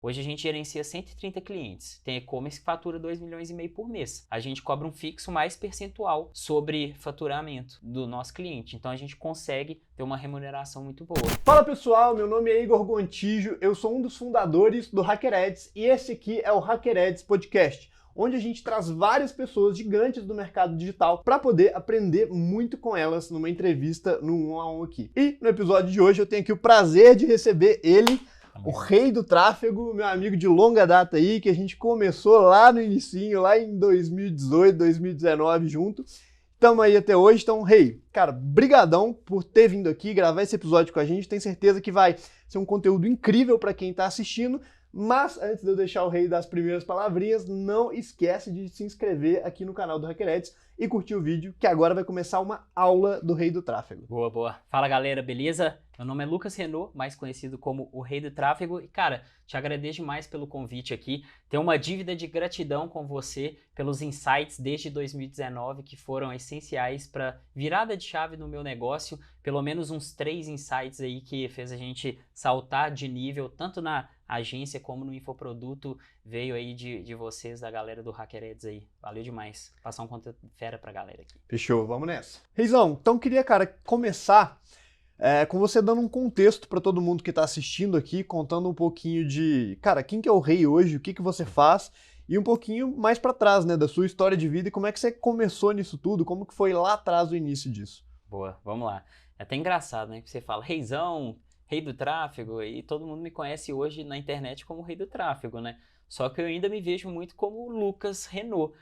Hoje a gente gerencia 130 clientes. Tem e-commerce que fatura 2,5 milhões por mês. A gente cobra um fixo mais percentual sobre faturamento do nosso cliente. Então a gente consegue ter uma remuneração muito boa. Fala pessoal, meu nome é Igor Gontijo, eu sou um dos fundadores do HackerEds e esse aqui é o HackerEds Podcast, onde a gente traz várias pessoas gigantes do mercado digital para poder aprender muito com elas numa entrevista no 1-on-1 aqui. E no episódio de hoje eu tenho aqui o prazer de receber ele, o rei do tráfego, meu amigo de longa data aí, que a gente começou lá no inicinho, lá em 2018, 2019 junto. Estamos aí até hoje, então, rei, cara, brigadão por ter vindo aqui gravar esse episódio com a gente. Tenho certeza que vai ser um conteúdo incrível para quem está assistindo. Mas antes de eu deixar o rei das primeiras palavrinhas, não esquece de se inscrever aqui no canal do HackerEds e curtir o vídeo, que agora vai começar uma aula do rei do tráfego. Boa, boa. Fala galera, beleza? Meu nome é Lucas Renault, mais conhecido como o rei do tráfego. E cara, te agradeço demais pelo convite aqui. Tenho uma dívida de gratidão com você pelos insights desde 2019 que foram essenciais para virada de chave no meu negócio. Pelo menos uns 3 insights aí que fez a gente saltar de nível, tanto na agência como no infoproduto, veio aí de vocês, da galera do HackerEds aí. Valeu demais. Passar um conteúdo fera pra galera aqui. Fechou, vamos nessa. Reizão, então queria, cara, começar com você dando um contexto para todo mundo que está assistindo aqui, contando um pouquinho de, cara, quem que é o rei hoje, o que que você faz, e um pouquinho mais para trás, né, da sua história de vida e como é que você começou nisso tudo, como que foi lá atrás o início disso. Boa, vamos lá. É até engraçado, né, que você fala, reizão, rei do tráfego, e todo mundo me conhece hoje na internet como rei do tráfego, né? Só que eu ainda me vejo muito como Lucas Renault.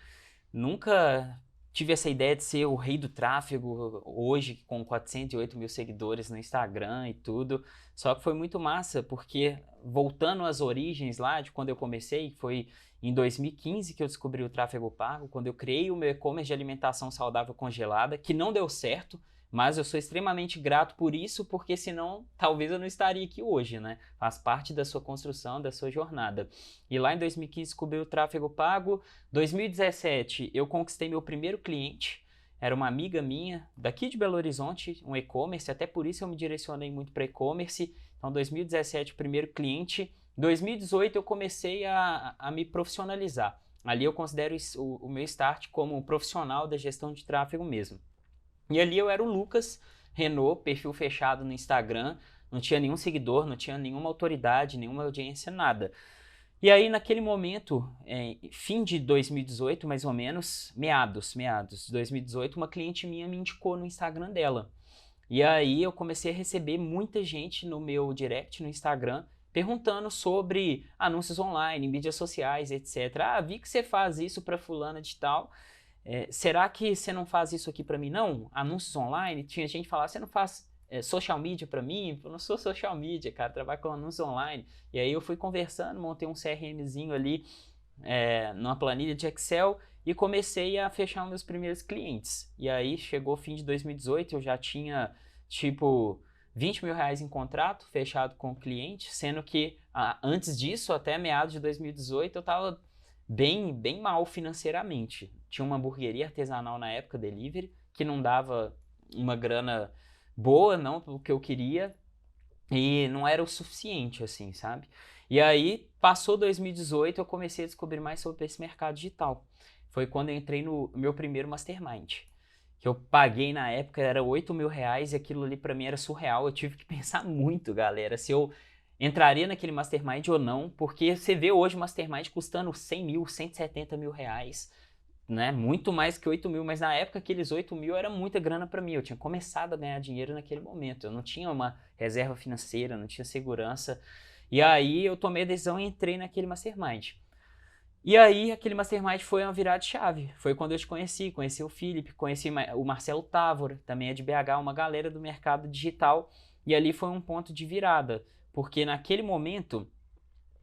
Nunca tive essa ideia de ser o rei do tráfego hoje, com 408 mil seguidores no Instagram e tudo. Só que foi muito massa, porque voltando às origens lá de quando eu comecei, foi em 2015 que eu descobri o tráfego pago, quando eu criei o meu e-commerce de alimentação saudável congelada, que não deu certo. Mas eu sou extremamente grato por isso, porque senão talvez eu não estaria aqui hoje, né? Faz parte da sua construção, da sua jornada. E lá em 2015 descobri o tráfego pago. 2017 eu conquistei meu primeiro cliente. Era uma amiga minha daqui de Belo Horizonte, um e-commerce, até por isso eu me direcionei muito para e-commerce. Então 2017 o primeiro cliente. 2018 eu comecei a me profissionalizar. Ali eu considero o meu start como um profissional da gestão de tráfego mesmo. E ali eu era o Lucas Renault, perfil fechado no Instagram, não tinha nenhum seguidor, não tinha nenhuma autoridade, nenhuma audiência, nada. E aí naquele momento, fim de 2018 mais ou menos, meados de 2018, uma cliente minha me indicou no Instagram dela. E aí eu comecei a receber muita gente no meu direct no Instagram, perguntando sobre anúncios online, mídias sociais, etc. Ah, vi que você faz isso para fulana de tal. Será que você não faz isso aqui para mim, não? Anúncios online? Tinha gente que falava, você não faz social media para mim? Eu não sou social media, cara, trabalho com anúncios online. E aí eu fui conversando, montei um CRMzinho ali, numa planilha de Excel e comecei a fechar meus primeiros clientes. E aí chegou o fim de 2018, eu já tinha, tipo, 20 mil reais em contrato fechado com o cliente, sendo que antes disso, até meados de 2018, eu estava bem mal financeiramente. Tinha uma hamburgueria artesanal na época, delivery, que não dava uma grana boa, não, pelo que eu queria, e não era o suficiente, assim, sabe? E aí, passou 2018, eu comecei a descobrir mais sobre esse mercado digital. Foi quando eu entrei no meu primeiro mastermind, que eu paguei na época, era 8 mil reais, e aquilo ali pra mim era surreal. Eu tive que pensar muito, galera, se eu entraria naquele mastermind ou não, porque você vê hoje o mastermind custando 100 mil, 170 mil reais, né? Muito mais que 8 mil, mas na época aqueles 8 mil era muita grana para mim. Eu tinha começado a ganhar dinheiro naquele momento, eu não tinha uma reserva financeira, não tinha segurança. E aí eu tomei a decisão e entrei naquele mastermind. E aí aquele mastermind foi uma virada de chave. Foi quando eu te conheci o Felipe, conheci o Marcelo Távora, também é de BH, uma galera do mercado digital. E ali foi um ponto de virada, porque naquele momento,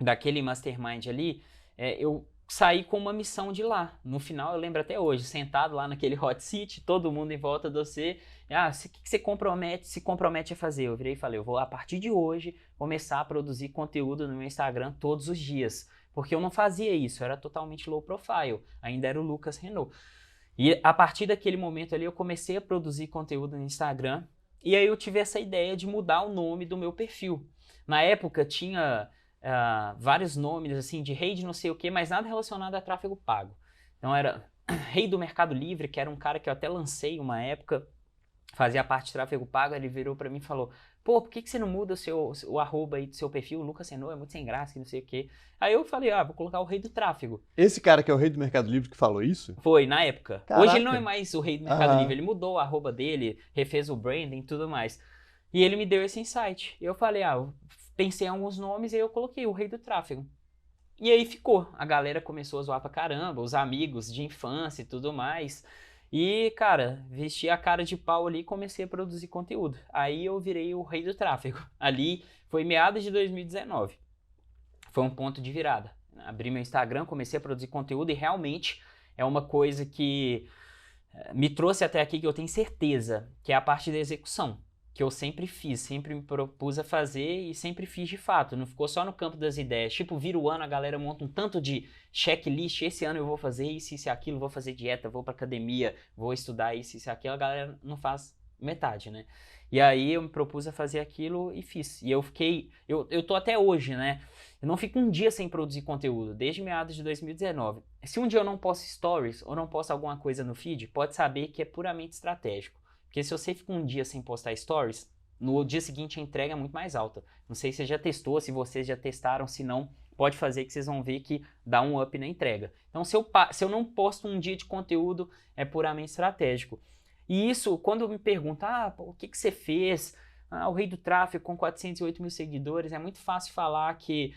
daquele mastermind ali, eu saí com uma missão de lá. No final, eu lembro até hoje, sentado lá naquele hot seat, todo mundo em volta de você. O que você se compromete a fazer? Eu virei e falei, eu vou a partir de hoje começar a produzir conteúdo no meu Instagram todos os dias. Porque eu não fazia isso, eu era totalmente low profile, ainda era o Lucas Renault. E a partir daquele momento ali, eu comecei a produzir conteúdo no Instagram. E aí eu tive essa ideia de mudar o nome do meu perfil. Na época tinha vários nomes assim de rei de não sei o que, mas nada relacionado a tráfego pago. Então era rei do Mercado Livre, que era um cara que eu até lancei uma época, fazia parte de tráfego pago, ele virou pra mim e falou, pô, por que você não muda o arroba aí do seu perfil, Lucas Renault, é muito sem graça, que não sei o quê. Aí eu falei, vou colocar o rei do tráfego. Esse cara que é o rei do Mercado Livre que falou isso? Foi, na época. Caraca. Hoje ele não é mais o rei do Mercado Livre, ele mudou o arroba dele, refez o branding e tudo mais. E ele me deu esse insight. Eu falei, eu pensei em alguns nomes e aí eu coloquei o rei do tráfego. E aí ficou. A galera começou a zoar pra caramba, os amigos de infância e tudo mais. E, cara, vesti a cara de pau ali e comecei a produzir conteúdo. Aí eu virei o rei do tráfego. Ali foi meados de 2019. Foi um ponto de virada. Abri meu Instagram, comecei a produzir conteúdo e realmente é uma coisa que me trouxe até aqui que eu tenho certeza, que é a parte da execução. Que eu sempre fiz, sempre me propus a fazer e sempre fiz de fato. Não ficou só no campo das ideias. Tipo, vira o ano, a galera monta um tanto de checklist. Esse ano eu vou fazer isso, isso e aquilo, vou fazer dieta, vou pra academia, vou estudar isso, isso e aquilo. A galera não faz metade, né? E aí eu me propus a fazer aquilo e fiz. E eu fiquei... Eu tô até hoje, né? Eu não fico um dia sem produzir conteúdo, desde meados de 2019. Se um dia eu não posto stories ou não posto alguma coisa no feed, pode saber que é puramente estratégico. Porque se você fica um dia sem postar stories, no dia seguinte a entrega é muito mais alta. Não sei se você já testou, se vocês já testaram, se não, pode fazer que vocês vão ver que dá um up na entrega. Então se eu não posto um dia de conteúdo, é puramente estratégico. E isso, quando me perguntam, o que você fez? O rei do tráfego com 408 mil seguidores, é muito fácil falar que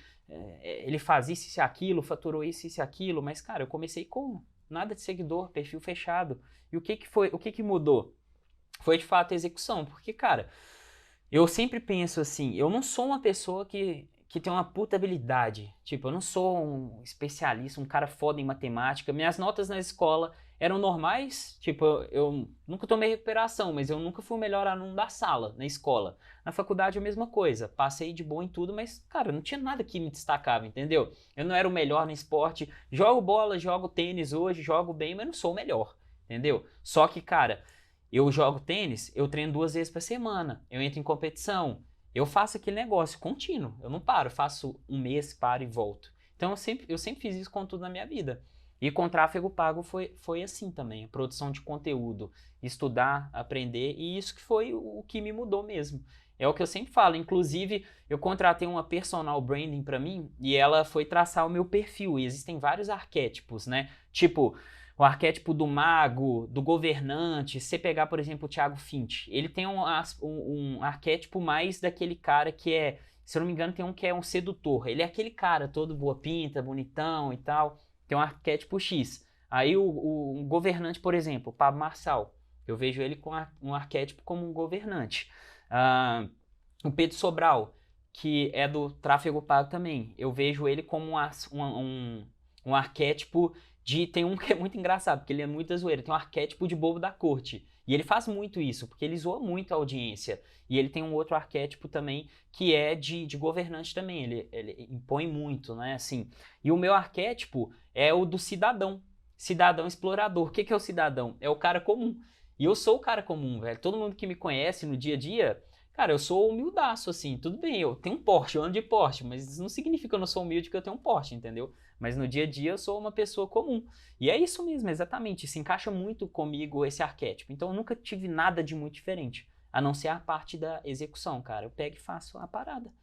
ele faz isso e aquilo, faturou isso e aquilo, mas cara, eu comecei com nada de seguidor, perfil fechado. E o que mudou? Foi de fato a execução, porque, cara, eu sempre penso assim, eu não sou uma pessoa que tem uma puta habilidade, tipo, eu não sou um especialista, um cara foda em matemática, minhas notas na escola eram normais, tipo, eu nunca tomei recuperação, mas eu nunca fui o melhor aluno da sala, na escola. Na faculdade a mesma coisa, passei de boa em tudo, mas, cara, não tinha nada que me destacava, entendeu? Eu não era o melhor no esporte, jogo bola, jogo tênis hoje, jogo bem, mas não sou o melhor, entendeu? Só que, cara... Eu jogo tênis, eu treino 2 vezes por semana, eu entro em competição, eu faço aquele negócio contínuo, eu não paro, faço um mês, paro e volto. Então eu sempre fiz isso com tudo na minha vida. E com tráfego pago foi assim também, a produção de conteúdo, estudar, aprender, e isso que foi o que me mudou mesmo. É o que eu sempre falo, inclusive eu contratei uma personal branding para mim e ela foi traçar o meu perfil, e existem vários arquétipos, né? Tipo... O arquétipo do mago, do governante, se você pegar, por exemplo, o Thiago Finch, ele tem um arquétipo mais daquele cara que é, se eu não me engano, tem um que é um sedutor. Ele é aquele cara todo boa pinta, bonitão e tal, tem um arquétipo X. Aí o governante, por exemplo, o Pablo Marçal, eu vejo ele com um arquétipo como um governante. O Pedro Sobral, que é do tráfego pago também, eu vejo ele como um arquétipo tem um que é muito engraçado, porque ele é muito zoeiro, tem um arquétipo de bobo da corte. E ele faz muito isso, porque ele zoa muito a audiência. E ele tem um outro arquétipo também, que é de governante também, ele impõe muito, né, assim. E o meu arquétipo é o do cidadão explorador. O que é o cidadão? É o cara comum. E eu sou o cara comum, velho. Todo mundo que me conhece no dia a dia... Cara, eu sou humildaço, assim, tudo bem, eu tenho um Porsche, eu ando de Porsche, mas isso não significa que eu não sou humilde que eu tenho um Porsche, entendeu? Mas no dia a dia eu sou uma pessoa comum. E é isso mesmo, exatamente, se encaixa muito comigo esse arquétipo. Então eu nunca tive nada de muito diferente, a não ser a parte da execução, cara. Eu pego e faço a parada.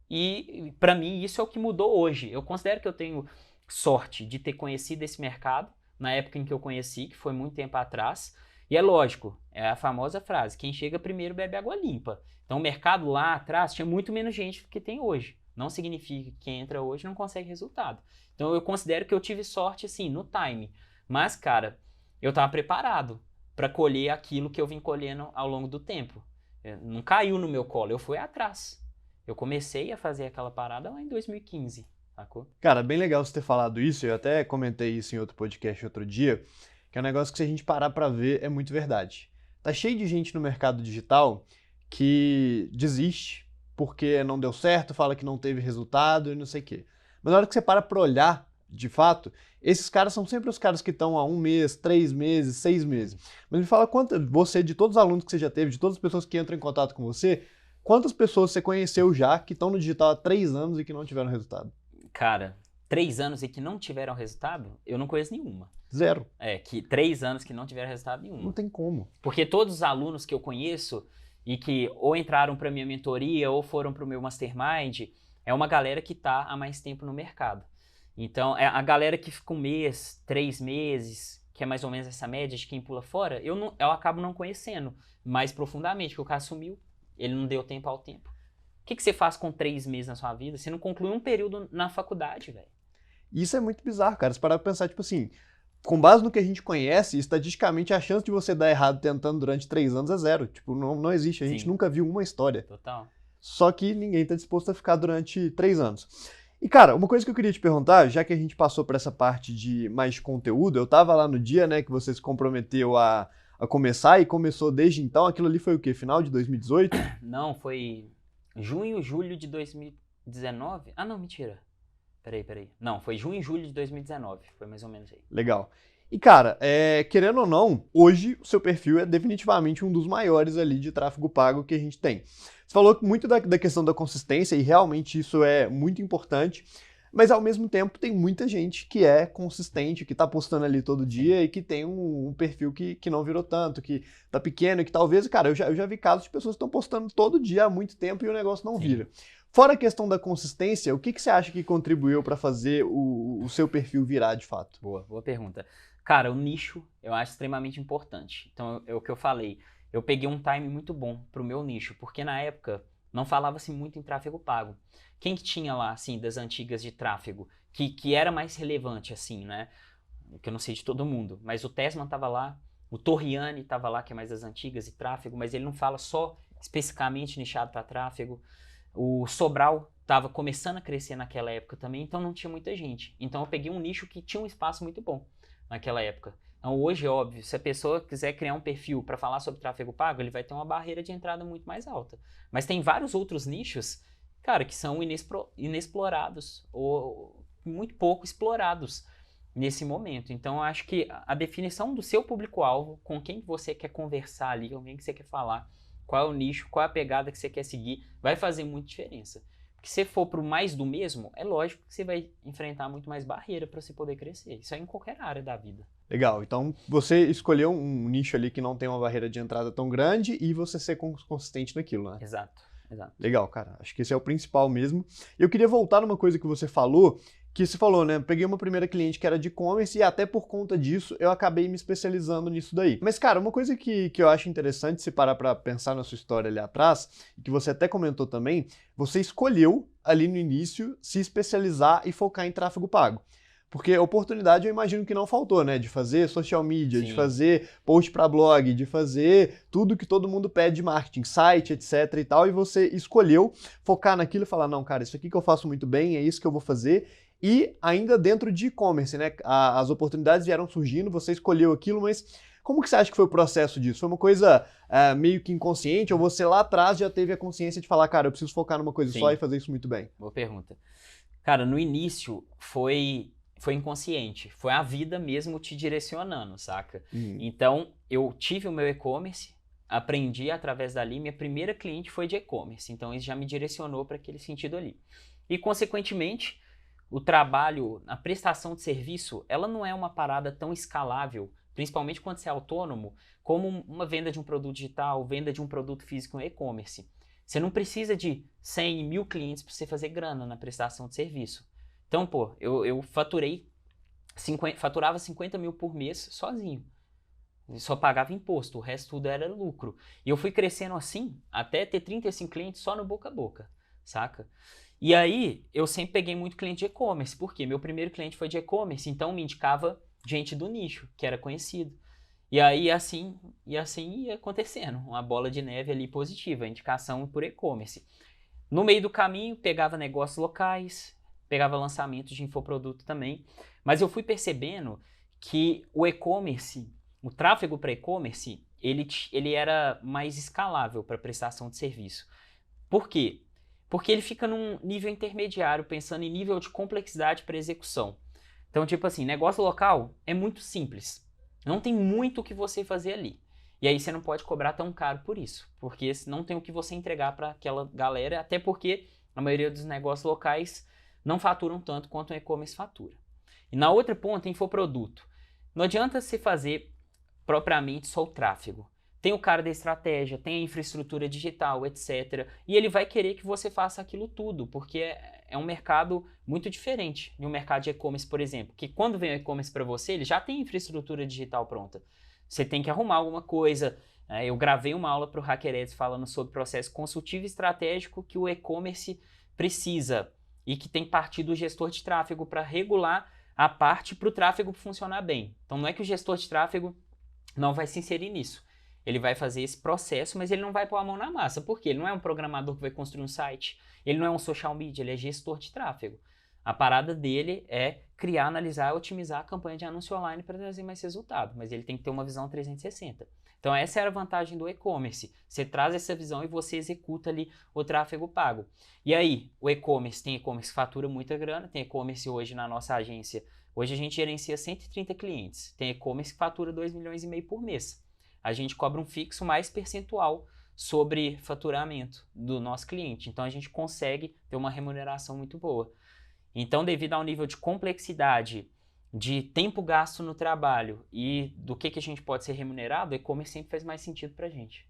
E pra mim isso é o que mudou hoje. Eu considero que eu tenho sorte de ter conhecido esse mercado, na época em que eu conheci, que foi muito tempo atrás. E é lógico, é a famosa frase, quem chega primeiro bebe água limpa. Então o mercado lá atrás tinha muito menos gente do que tem hoje. Não significa que quem entra hoje não consegue resultado. Então eu considero que eu tive sorte assim, no time. Mas, cara, eu tava preparado para colher aquilo que eu vim colhendo ao longo do tempo. Não caiu no meu colo, eu fui atrás. Eu comecei a fazer aquela parada lá em 2015, sacou? Cara, bem legal você ter falado isso, eu até comentei isso em outro podcast outro dia, que é um negócio que se a gente parar pra ver é muito verdade. Tá cheio de gente no mercado digital que desiste porque não deu certo, fala que não teve resultado e não sei o quê. Mas na hora que você para pra olhar, de fato, esses caras são sempre os caras que estão há 1 mês, 3 meses, 6 meses. Mas me fala quanto você, de todos os alunos que você já teve, de todas as pessoas que entram em contato com você, Quantas pessoas você conheceu já que estão no digital há 3 anos e que não tiveram resultado? Cara, 3 anos e que não tiveram resultado, eu não conheço nenhuma. 0. Que 3 anos que não tiveram resultado nenhum. Não tem como. Porque todos os alunos que eu conheço e que ou entraram para minha mentoria ou foram para o meu mastermind, é uma galera que está há mais tempo no mercado. Então, é a galera que fica 1 mês, 3 meses, que é mais ou menos essa média de quem pula fora, eu acabo não conhecendo mais profundamente, que o cara sumiu, ele não deu tempo ao tempo. O que você faz com 3 meses na sua vida? Você não conclui um período na faculdade, velho. Isso é muito bizarro, cara. Se parar pra pensar, tipo assim, com base no que a gente conhece, estatisticamente a chance de você dar errado tentando durante 3 anos é 0. Tipo, não existe. A gente Sim. nunca viu uma história. Total. Só que ninguém tá disposto a ficar durante 3 anos. E, cara, uma coisa que eu queria te perguntar, já que a gente passou por essa parte de mais de conteúdo, eu tava lá no dia, né, que você se comprometeu a começar e começou desde então. Aquilo ali foi o quê? Final de 2018? Não, foi junho, julho de 2019. Ah, não, mentira. Peraí. Não, foi junho e julho de 2019. Foi mais ou menos aí. Legal. E, cara, querendo ou não, hoje o seu perfil é definitivamente um dos maiores ali de tráfego pago que a gente tem. Você falou muito da questão da consistência e realmente isso é muito importante, mas ao mesmo tempo tem muita gente que é consistente, que tá postando ali todo dia e que tem um perfil que não virou tanto, que tá pequeno e que talvez, cara, eu já vi casos de pessoas que estão postando todo dia há muito tempo e o negócio não vira. Fora a questão da consistência, o que você acha que contribuiu para fazer o seu perfil virar de fato? Boa pergunta. Cara, o nicho eu acho extremamente importante. Então, é o que eu falei. Eu peguei um time muito bom pro meu nicho, porque na época não falava-se muito em tráfego pago. Quem que tinha lá, assim, das antigas de tráfego, que era mais relevante, assim, né? Que eu não sei de todo mundo, mas o Tessman tava lá, o Torriani tava lá, que é mais das antigas de tráfego, mas ele não fala só especificamente nichado para tráfego. O Sobral estava começando a crescer naquela época também, então não tinha muita gente. Então eu peguei um nicho que tinha um espaço muito bom naquela época. Então hoje, óbvio, se a pessoa quiser criar um perfil para falar sobre tráfego pago, ele vai ter uma barreira de entrada muito mais alta. Mas tem vários outros nichos, cara, que são inexplorados ou muito pouco explorados nesse momento. Então eu acho que a definição do seu público-alvo, com quem você quer conversar ali, com quem que você quer falar, qual é o nicho, qual é a pegada que você quer seguir, vai fazer muita diferença. Porque se for para o mais do mesmo, é lógico que você vai enfrentar muito mais barreira para você poder crescer. Isso é em qualquer área da vida. Legal, então você escolheu um nicho ali que não tem uma barreira de entrada tão grande e você ser consistente naquilo, né? Exato. Legal, cara, acho que esse é o principal mesmo. Eu queria voltar numa coisa que você falou, né? Peguei uma primeira cliente que era de e-commerce e até por conta disso eu acabei me especializando nisso daí. Mas, cara, uma coisa que eu acho interessante se parar pra pensar na sua história ali atrás, e que você até comentou também, você escolheu ali no início se especializar e focar em tráfego pago. Porque oportunidade eu imagino que não faltou, né? De fazer social media, Sim. De fazer post para blog, de fazer tudo que todo mundo pede de marketing, site, etc e tal, e você escolheu focar naquilo e falar, não, cara, isso aqui que eu faço muito bem, é isso que eu vou fazer. E ainda dentro de e-commerce, né? As oportunidades vieram surgindo, você escolheu aquilo, mas como que você acha que foi o processo disso? Foi uma coisa meio que inconsciente, ou você lá atrás já teve a consciência de falar, cara, eu preciso focar numa coisa só e fazer isso muito bem? Boa pergunta. Cara, no início foi inconsciente, foi a vida mesmo te direcionando, saca? Então, eu tive o meu e-commerce, aprendi através dali, minha primeira cliente foi de e-commerce, então isso já me direcionou para aquele sentido ali. E, consequentemente, o trabalho, a prestação de serviço, ela não é uma parada tão escalável, principalmente quando você é autônomo, como uma venda de um produto digital, venda de um produto físico no e-commerce. Você não precisa de 100 mil clientes para você fazer grana na prestação de serviço. Então, pô, eu faturava 50 mil por mês sozinho. Eu só pagava imposto, o resto tudo era lucro. E eu fui crescendo assim, até ter 35 clientes só no boca a boca, saca? E aí, eu sempre peguei muito cliente de e-commerce, porque meu primeiro cliente foi de e-commerce, então me indicava gente do nicho, que era conhecido. E aí, assim ia acontecendo, uma bola de neve ali positiva, indicação por e-commerce. No meio do caminho, pegava negócios locais, pegava lançamento de infoproduto também, mas eu fui percebendo que o e-commerce, o tráfego para e-commerce, ele era mais escalável para prestação de serviço. Por quê? Porque ele fica num nível intermediário, pensando em nível de complexidade para execução. Então, tipo assim, negócio local é muito simples. Não tem muito o que você fazer ali. E aí você não pode cobrar tão caro por isso, porque não tem o que você entregar para aquela galera, até porque a maioria dos negócios locais não faturam tanto quanto o e-commerce fatura. E na outra ponta, infoproduto. Não adianta você fazer propriamente só o tráfego. Tem o cara da estratégia, tem a infraestrutura digital, etc. E ele vai querer que você faça aquilo tudo, porque é um mercado muito diferente de um mercado de e-commerce, por exemplo. Que quando vem o e-commerce para você, ele já tem infraestrutura digital pronta. Você tem que arrumar alguma coisa. Eu gravei uma aula para o HackerEds falando sobre processo consultivo e estratégico que o e-commerce precisa e que tem que partir do gestor de tráfego para regular a parte para o tráfego funcionar bem. Então não é que o gestor de tráfego não vai se inserir nisso. Ele vai fazer esse processo, mas ele não vai pôr a mão na massa. Por quê? Ele não é um programador que vai construir um site, ele não é um social media, ele é gestor de tráfego. A parada dele é criar, analisar e otimizar a campanha de anúncio online para trazer mais resultado, mas ele tem que ter uma visão 360. Então essa era a vantagem do e-commerce. Você traz essa visão e você executa ali o tráfego pago. E aí, o e-commerce, tem e-commerce que fatura muita grana, tem e-commerce hoje na nossa agência. Hoje a gente gerencia 130 clientes. Tem e-commerce que fatura 2,5 milhões por mês. A gente cobra um fixo mais percentual sobre faturamento do nosso cliente. Então a gente consegue ter uma remuneração muito boa. Então, devido ao nível de complexidade, de tempo gasto no trabalho e do que a gente pode ser remunerado, o e-commerce sempre faz mais sentido pra gente.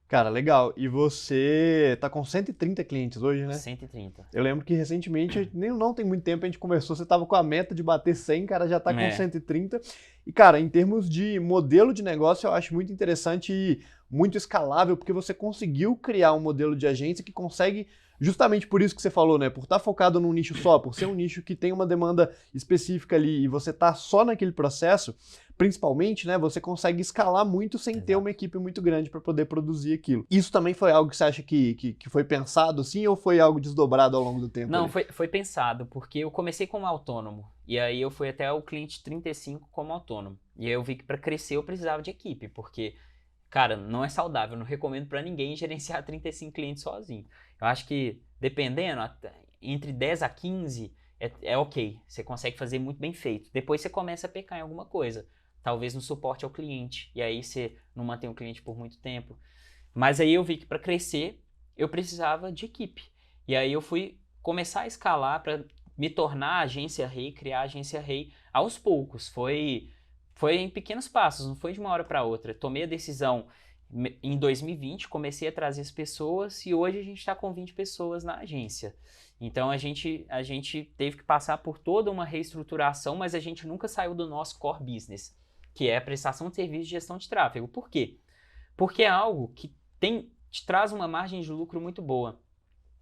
Cara, legal. E você tá com 130 clientes hoje, né? 130. Eu lembro que recentemente, não tem muito tempo, a gente conversou, você tava com a meta de bater 100, cara, já tá com 130. E, cara, em termos de modelo de negócio, eu acho muito interessante e muito escalável, porque você conseguiu criar um modelo de agência que consegue, justamente por isso que você falou, né? Por estar focado num nicho só, por ser um nicho que tem uma demanda específica ali e você tá só naquele processo, principalmente, né? Você consegue escalar muito sem ter uma equipe muito grande para poder produzir aquilo. Isso também foi algo que você acha que foi pensado, sim, ou foi algo desdobrado ao longo do tempo? Não, foi pensado, porque eu comecei como autônomo, e aí eu fui até o cliente 35 como autônomo. E aí eu vi que para crescer eu precisava de equipe, porque, cara, não é saudável, eu não recomendo para ninguém gerenciar 35 clientes sozinho. Eu acho que, dependendo, entre 10 a 15 é ok, você consegue fazer muito bem feito. Depois você começa a pecar em alguma coisa, talvez no suporte ao cliente, e aí você não mantém o cliente por muito tempo. Mas aí eu vi que para crescer eu precisava de equipe. E aí eu fui começar a escalar para me tornar a agência rei, criar a agência rei aos poucos. Foi em pequenos passos, não foi de uma hora para outra. Tomei a decisão em 2020, comecei a trazer as pessoas e hoje a gente está com 20 pessoas na agência. Então a gente teve que passar por toda uma reestruturação, mas a gente nunca saiu do nosso core business, que é a prestação de serviço de gestão de tráfego. Por quê? Porque é algo que te traz uma margem de lucro muito boa.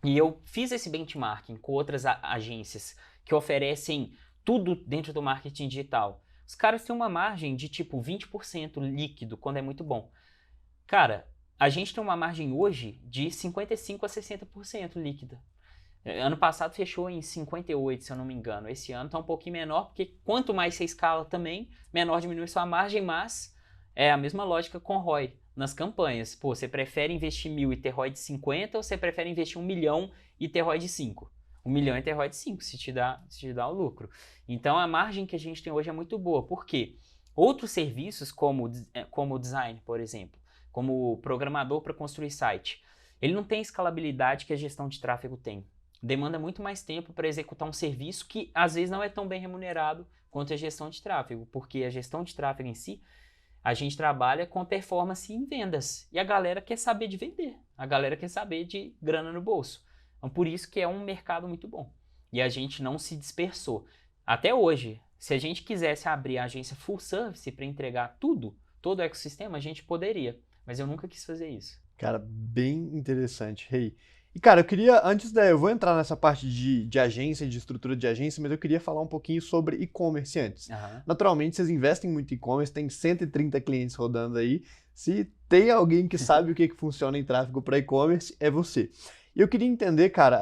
E eu fiz esse benchmarking com outras agências que oferecem tudo dentro do marketing digital. Os caras têm uma margem de tipo 20% líquido, quando é muito bom. Cara, a gente tem uma margem hoje de 55% a 60% líquida. Ano passado fechou em 58%, se eu não me engano. Esse ano está um pouquinho menor, porque quanto mais você escala também, menor diminui sua margem, mas é a mesma lógica com ROI nas campanhas. Pô, você prefere investir 1.000 e ter ROI de 50 ou você prefere investir 1 milhão e ter ROI de 5? 1 milhão e ter ROI de 5, se te dá o lucro. Então a margem que a gente tem hoje é muito boa. Por quê? Outros serviços, como o design, por exemplo, como programador para construir site, ele não tem a escalabilidade que a gestão de tráfego tem. Demanda muito mais tempo para executar um serviço que às vezes não é tão bem remunerado quanto a gestão de tráfego, porque a gestão de tráfego em si, a gente trabalha com performance em vendas e a galera quer saber de vender, a galera quer saber de grana no bolso. Então por isso que é um mercado muito bom e a gente não se dispersou. Até hoje, se a gente quisesse abrir a agência full service para entregar tudo, todo o ecossistema, a gente poderia, mas eu nunca quis fazer isso. Cara, bem interessante, Rei. E, cara, eu queria, eu vou entrar nessa parte de agência, de estrutura de agência, mas eu queria falar um pouquinho sobre e-commerce antes. Uhum. Naturalmente, vocês investem muito em e-commerce, tem 130 clientes rodando aí. Se tem alguém que sabe o que funciona em tráfego para e-commerce, é você. E eu queria entender, cara,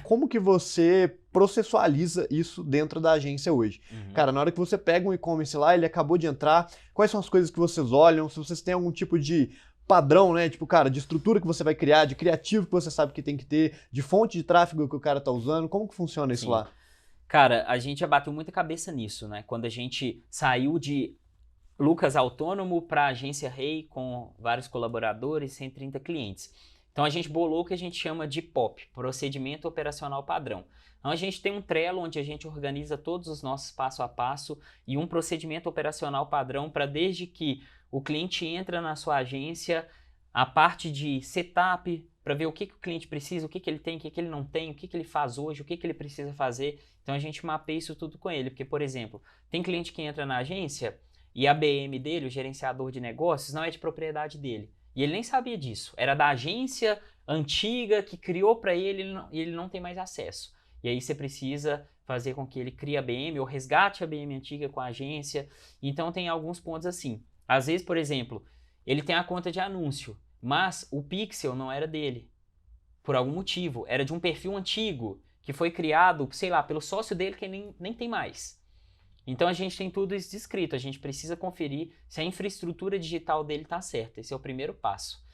como que você processualiza isso dentro da agência hoje. Uhum. Cara, na hora que você pega um e-commerce lá, ele acabou de entrar, quais são as coisas que vocês olham, se vocês têm algum tipo de padrão, né? Tipo, cara, de estrutura que você vai criar, de criativo que você sabe que tem que ter, de fonte de tráfego que o cara tá usando, como que funciona isso lá? Cara, a gente já bateu muita cabeça nisso, né? Quando a gente saiu de Lucas autônomo para agência Rei com vários colaboradores, 130 clientes. Então a gente bolou o que a gente chama de POP, Procedimento Operacional Padrão. Então a gente tem um Trello onde a gente organiza todos os nossos passo a passo e um procedimento operacional padrão para desde que o cliente entra na sua agência, a parte de setup, para ver o que o cliente precisa, o que ele tem, o que ele não tem, o que ele faz hoje, o que ele precisa fazer. Então a gente mapeia isso tudo com ele, porque, por exemplo, tem cliente que entra na agência e a BM dele, o gerenciador de negócios, não é de propriedade dele. E ele nem sabia disso. Era da agência antiga que criou para ele e ele não tem mais acesso. E aí você precisa fazer com que ele crie a BM ou resgate a BM antiga com a agência. Então tem alguns pontos assim. Às vezes, por exemplo, ele tem a conta de anúncio, mas o pixel não era dele. Por algum motivo. Era de um perfil antigo que foi criado, sei lá, pelo sócio dele que nem tem mais. Então a gente tem tudo isso descrito, a gente precisa conferir se a infraestrutura digital dele está certa. Esse é o primeiro passo.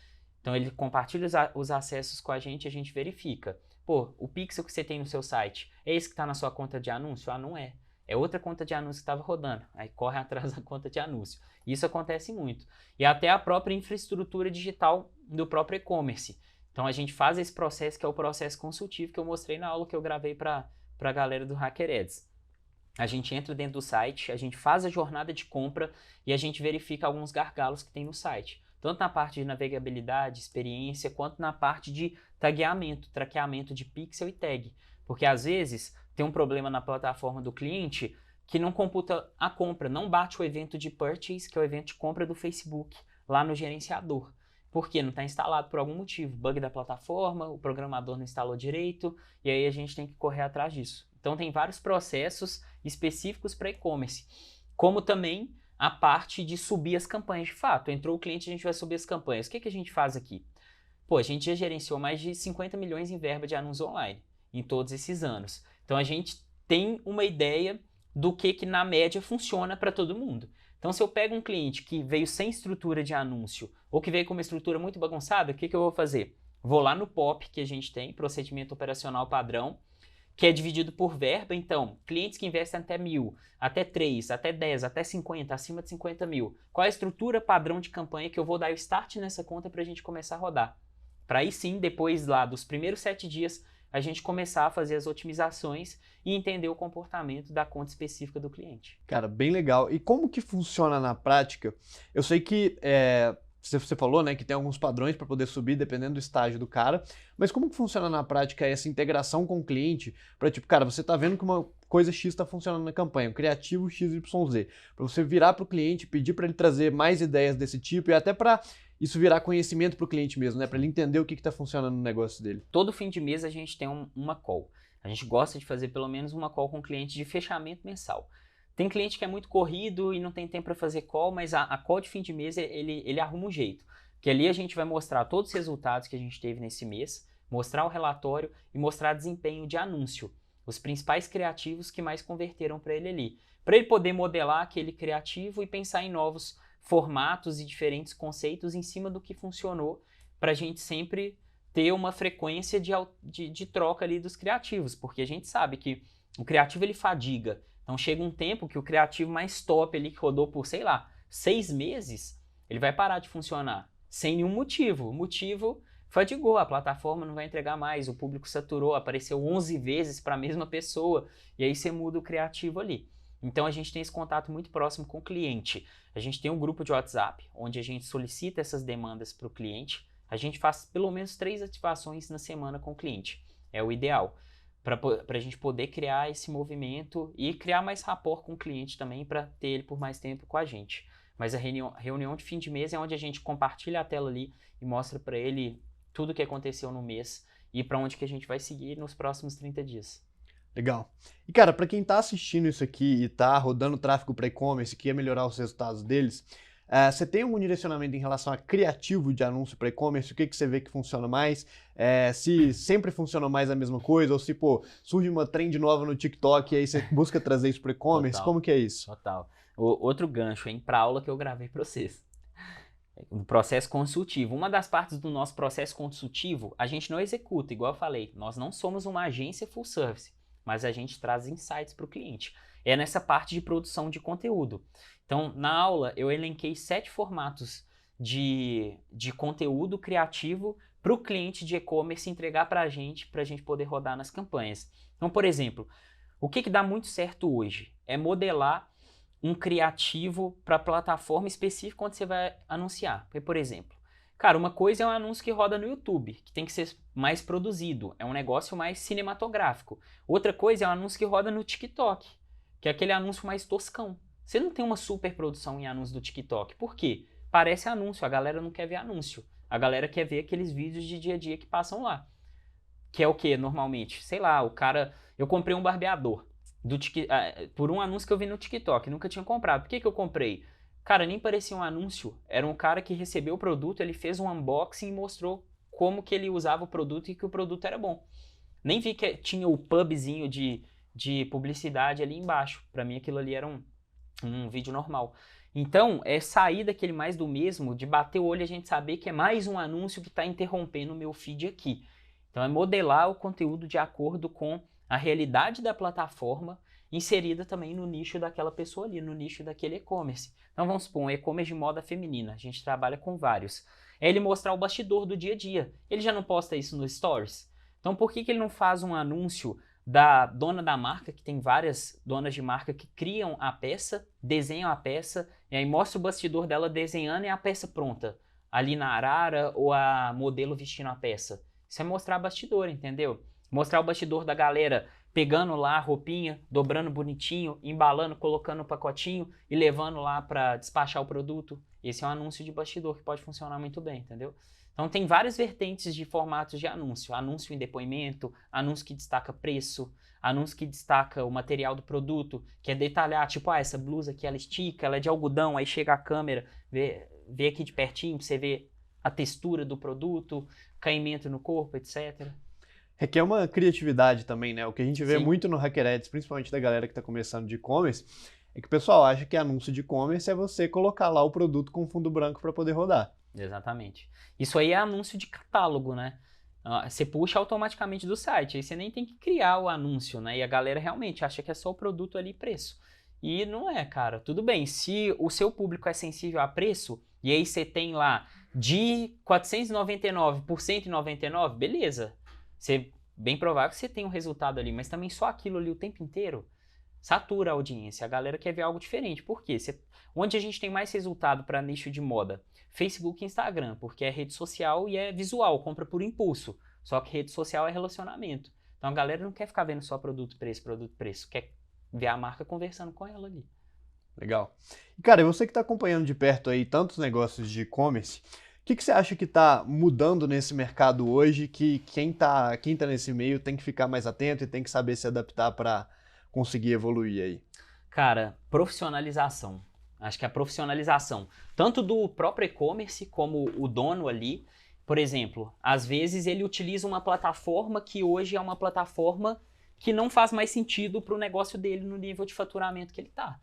Então ele compartilha os acessos com a gente verifica. Pô, o pixel que você tem no seu site, é esse que está na sua conta de anúncio? Ah, não é. É outra conta de anúncio que estava rodando. Aí corre atrás da conta de anúncio. Isso acontece muito. E até a própria infraestrutura digital do próprio e-commerce. Então a gente faz esse processo que é o processo consultivo que eu mostrei na aula que eu gravei para a galera do HackerEds. A gente entra dentro do site, a gente faz a jornada de compra e a gente verifica alguns gargalos que tem no site. Tanto na parte de navegabilidade, experiência, quanto na parte de tagueamento, traqueamento de pixel e tag. Porque às vezes tem um problema na plataforma do cliente que não computa a compra, não bate o evento de purchase, que é o evento de compra do Facebook, lá no gerenciador. Porque não está instalado por algum motivo, bug da plataforma, o programador não instalou direito, e aí a gente tem que correr atrás disso. Então tem vários processos específicos para e-commerce, como também a parte de subir as campanhas de fato. Entrou o cliente, a gente vai subir as campanhas. O que a gente faz aqui? Pô, a gente já gerenciou mais de 50 milhões em verba de anúncios online em todos esses anos. Então a gente tem uma ideia do que na média funciona para todo mundo. Então se eu pego um cliente que veio sem estrutura de anúncio ou que veio com uma estrutura muito bagunçada, o que eu vou fazer? Vou lá no POP que a gente tem, Procedimento Operacional Padrão, que é dividido por verba. Então, clientes que investem até 1.000, até 3, até 10, até 50, acima de 50 mil. Qual é a estrutura padrão de campanha que eu vou dar o start nessa conta para a gente começar a rodar? Para aí sim, depois lá dos primeiros 7 dias, a gente começar a fazer as otimizações e entender o comportamento da conta específica do cliente. Cara, bem legal. E como que funciona na prática? Eu sei que você falou, né, que tem alguns padrões para poder subir dependendo do estágio do cara, mas como que funciona na prática essa integração com o cliente para tipo, cara, você tá vendo que uma coisa X está funcionando na campanha, um criativo XYZ, para você virar para o cliente, pedir para ele trazer mais ideias desse tipo e até para isso virar conhecimento para o cliente mesmo, né, para ele entender o que está funcionando no negócio dele. Todo fim de mês a gente tem uma call. A gente gosta de fazer pelo menos uma call com o cliente de fechamento mensal. Tem cliente que é muito corrido e não tem tempo para fazer call, mas a call de fim de mês ele arruma um jeito. Que ali a gente vai mostrar todos os resultados que a gente teve nesse mês, mostrar o relatório e mostrar desempenho de anúncio. Os principais criativos que mais converteram para ele ali. Para ele poder modelar aquele criativo e pensar em novos formatos e diferentes conceitos em cima do que funcionou, para a gente sempre ter uma frequência de troca ali dos criativos. Porque a gente sabe que o criativo ele fadiga. Então chega um tempo que o criativo mais top ali, que rodou por, sei lá, 6 meses, ele vai parar de funcionar, sem nenhum motivo. O motivo fadigou, a plataforma não vai entregar mais, o público saturou, apareceu 11 vezes para a mesma pessoa, e aí você muda o criativo ali. Então a gente tem esse contato muito próximo com o cliente. A gente tem um grupo de WhatsApp, onde a gente solicita essas demandas para o cliente. A gente faz pelo menos 3 ativações na semana com o cliente, é o ideal. Para a gente poder criar esse movimento e criar mais rapport com o cliente também, para ter ele por mais tempo com a gente. Mas a reunião de fim de mês é onde a gente compartilha a tela ali e mostra para ele tudo o que aconteceu no mês e para onde que a gente vai seguir nos próximos 30 dias. Legal. E cara, para quem está assistindo isso aqui e está rodando tráfego para e-commerce e quer melhorar os resultados deles, você tem algum direcionamento em relação a criativo de anúncio para e-commerce? O que você vê que funciona mais? Se sempre funciona mais a mesma coisa? Ou se, pô, surge uma trend nova no TikTok e aí você busca trazer isso para e-commerce? Como que é isso? Total. Outro gancho, hein, para aula que eu gravei para vocês. O processo consultivo. Uma das partes do nosso processo consultivo, a gente não executa, igual eu falei. Nós não somos uma agência full service. mas a gente traz insights para o cliente. É nessa parte de produção de conteúdo. Então, na aula, eu elenquei 7 formatos de conteúdo criativo para o cliente de e-commerce entregar para a gente poder rodar nas campanhas. Então, por exemplo, o que dá muito certo hoje é modelar um criativo para plataforma específica onde você vai anunciar. Por exemplo, cara, uma coisa é um anúncio que roda no YouTube, que tem que ser mais produzido, é um negócio mais cinematográfico. Outra coisa é um anúncio que roda no TikTok, que é aquele anúncio mais toscão. Você não tem uma super produção em anúncio do TikTok. Por quê? Parece anúncio, a galera não quer ver anúncio. A galera quer ver aqueles vídeos de dia a dia que passam lá. Que é o que normalmente? Sei lá, o cara... Eu comprei um barbeador por um anúncio que eu vi no TikTok, nunca tinha comprado. Por que eu comprei? Cara, nem parecia um anúncio. Era um cara que recebeu o produto, ele fez um unboxing e mostrou como que ele usava o produto e que o produto era bom. Nem vi que tinha o pubzinho de publicidade ali embaixo. Para mim aquilo ali era um vídeo normal. Então, é sair daquele mais do mesmo, de bater o olho e a gente saber que é mais um anúncio que está interrompendo o meu feed aqui. Então, é modelar o conteúdo de acordo com a realidade da plataforma, inserida também no nicho daquela pessoa ali, no nicho daquele e-commerce. Então, vamos supor, um e-commerce de moda feminina. A gente trabalha com vários. É ele mostrar o bastidor do dia a dia. Ele já não posta isso no Stories? Então, por que ele não faz um anúncio da dona da marca, que tem várias donas de marca que criam a peça, desenham a peça, e aí mostra o bastidor dela desenhando e a peça pronta, ali na arara ou a modelo vestindo a peça. Isso é mostrar bastidor, entendeu? Mostrar o bastidor da galera pegando lá a roupinha, dobrando bonitinho, embalando, colocando no pacotinho e levando lá para despachar o produto. Esse é um anúncio de bastidor que pode funcionar muito bem, entendeu? Então tem várias vertentes de formatos de anúncio. Anúncio em depoimento, anúncio que destaca preço, anúncio que destaca o material do produto, que é detalhar, tipo, essa blusa aqui ela estica, ela é de algodão, aí chega a câmera, vê aqui de pertinho pra você ver a textura do produto, caimento no corpo, etc. Requer uma criatividade também, né? O que a gente vê Sim. muito no Hacker Ads, principalmente da galera que está começando de e-commerce, é que o pessoal acha que anúncio de e-commerce é você colocar lá o produto com fundo branco para poder rodar. Exatamente. Isso aí é anúncio de catálogo, né? Você puxa automaticamente do site, aí você nem tem que criar o anúncio, né? E a galera realmente acha que é só o produto ali e preço. E não é, cara. Tudo bem, se o seu público é sensível a preço, e aí você tem lá de 499 por 199, beleza. Bem provável que você tem um resultado ali, mas também só aquilo ali o tempo inteiro satura a audiência. A galera quer ver algo diferente. Por quê? Onde a gente tem mais resultado para nicho de moda? Facebook e Instagram, porque é rede social e é visual, compra por impulso. Só que rede social é relacionamento. Então a galera não quer ficar vendo só produto, preço. Quer ver a marca conversando com ela ali. Legal. E, cara, você que está acompanhando de perto aí tantos negócios de e-commerce, o que você acha que está mudando nesse mercado hoje, que quem tá nesse meio tem que ficar mais atento e tem que saber se adaptar para conseguir evoluir aí? Cara, profissionalização. Acho que a profissionalização, tanto do próprio e-commerce como o dono ali, por exemplo, às vezes ele utiliza uma plataforma que hoje é uma plataforma que não faz mais sentido para o negócio dele no nível de faturamento que ele está.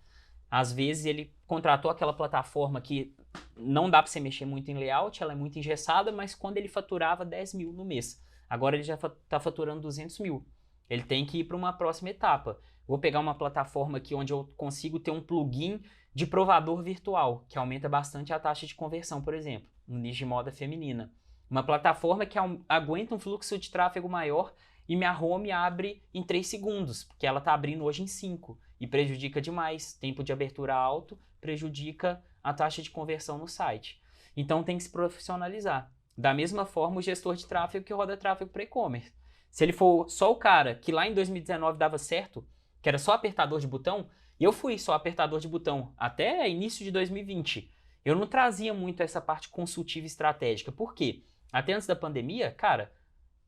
Às vezes ele contratou aquela plataforma que não dá para você mexer muito em layout, ela é muito engessada, mas quando ele faturava 10 mil no mês, agora ele já está faturando 200 mil. Ele tem que ir para uma próxima etapa. Vou pegar uma plataforma aqui onde eu consigo ter um plugin de provador virtual, que aumenta bastante a taxa de conversão, por exemplo, no nicho de moda feminina. Uma plataforma que aguenta um fluxo de tráfego maior e minha home abre em 3 segundos, porque ela está abrindo hoje em 5 e prejudica demais. Tempo de abertura alto prejudica a taxa de conversão no site. Então tem que se profissionalizar. Da mesma forma, o gestor de tráfego que roda tráfego para e-commerce. Se ele for só o cara que lá em 2019 dava certo, que era só apertador de botão, e eu fui só apertador de botão até início de 2020. Eu não trazia muito essa parte consultiva e estratégica. Por quê? Até antes da pandemia, cara,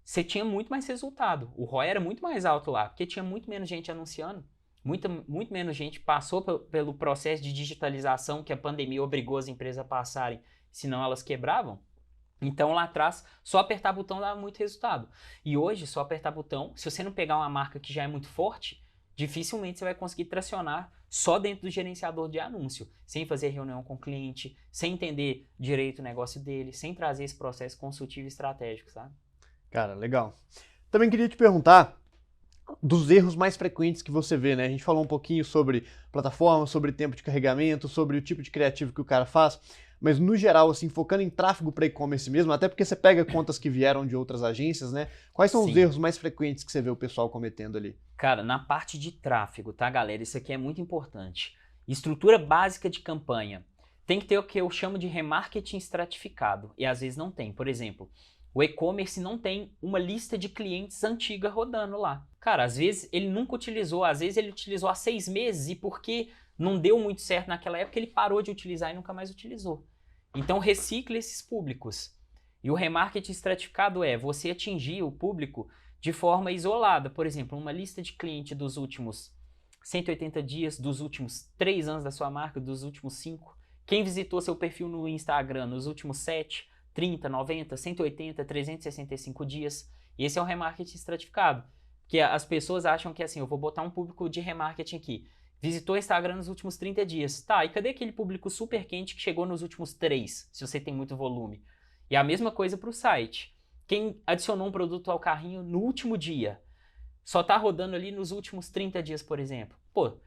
você tinha muito mais resultado. O ROI era muito mais alto lá, porque tinha muito menos gente anunciando. Muito menos gente passou pelo processo de digitalização que a pandemia obrigou as empresas a passarem, senão elas quebravam. Então lá atrás, só apertar botão dava muito resultado. E hoje, só apertar botão, se você não pegar uma marca que já é muito forte, dificilmente você vai conseguir tracionar só dentro do gerenciador de anúncio, sem fazer reunião com o cliente, sem entender direito o negócio dele, sem trazer esse processo consultivo e estratégico, sabe? Cara, legal. Também queria te perguntar, dos erros mais frequentes que você vê, né? A gente falou um pouquinho sobre plataforma, sobre tempo de carregamento, sobre o tipo de criativo que o cara faz, mas no geral, assim, focando em tráfego para e-commerce mesmo, até porque você pega contas que vieram de outras agências, né? Quais são os Sim. erros mais frequentes que você vê o pessoal cometendo ali? Cara, na parte de tráfego, tá, galera? Isso aqui é muito importante. Estrutura básica de campanha. Tem que ter o que eu chamo de remarketing estratificado, e às vezes não tem. Por exemplo, o e-commerce não tem uma lista de clientes antiga rodando lá. Cara, às vezes ele nunca utilizou, às vezes ele utilizou há 6 meses e porque não deu muito certo naquela época, ele parou de utilizar e nunca mais utilizou. Então recicle esses públicos. E o remarketing estratificado é você atingir o público de forma isolada. Por exemplo, uma lista de cliente dos últimos 180 dias, dos últimos 3 anos da sua marca, dos últimos 5. Quem visitou seu perfil no Instagram nos últimos 7, 30, 90, 180, 365 dias. Esse é o remarketing estratificado. Porque as pessoas acham que assim, eu vou botar um público de remarketing aqui. Visitou o Instagram nos últimos 30 dias. Tá, e cadê aquele público super quente que chegou nos últimos 3, se você tem muito volume? E a mesma coisa para o site. Quem adicionou um produto ao carrinho no último dia, só está rodando ali nos últimos 30 dias, por exemplo. Pô,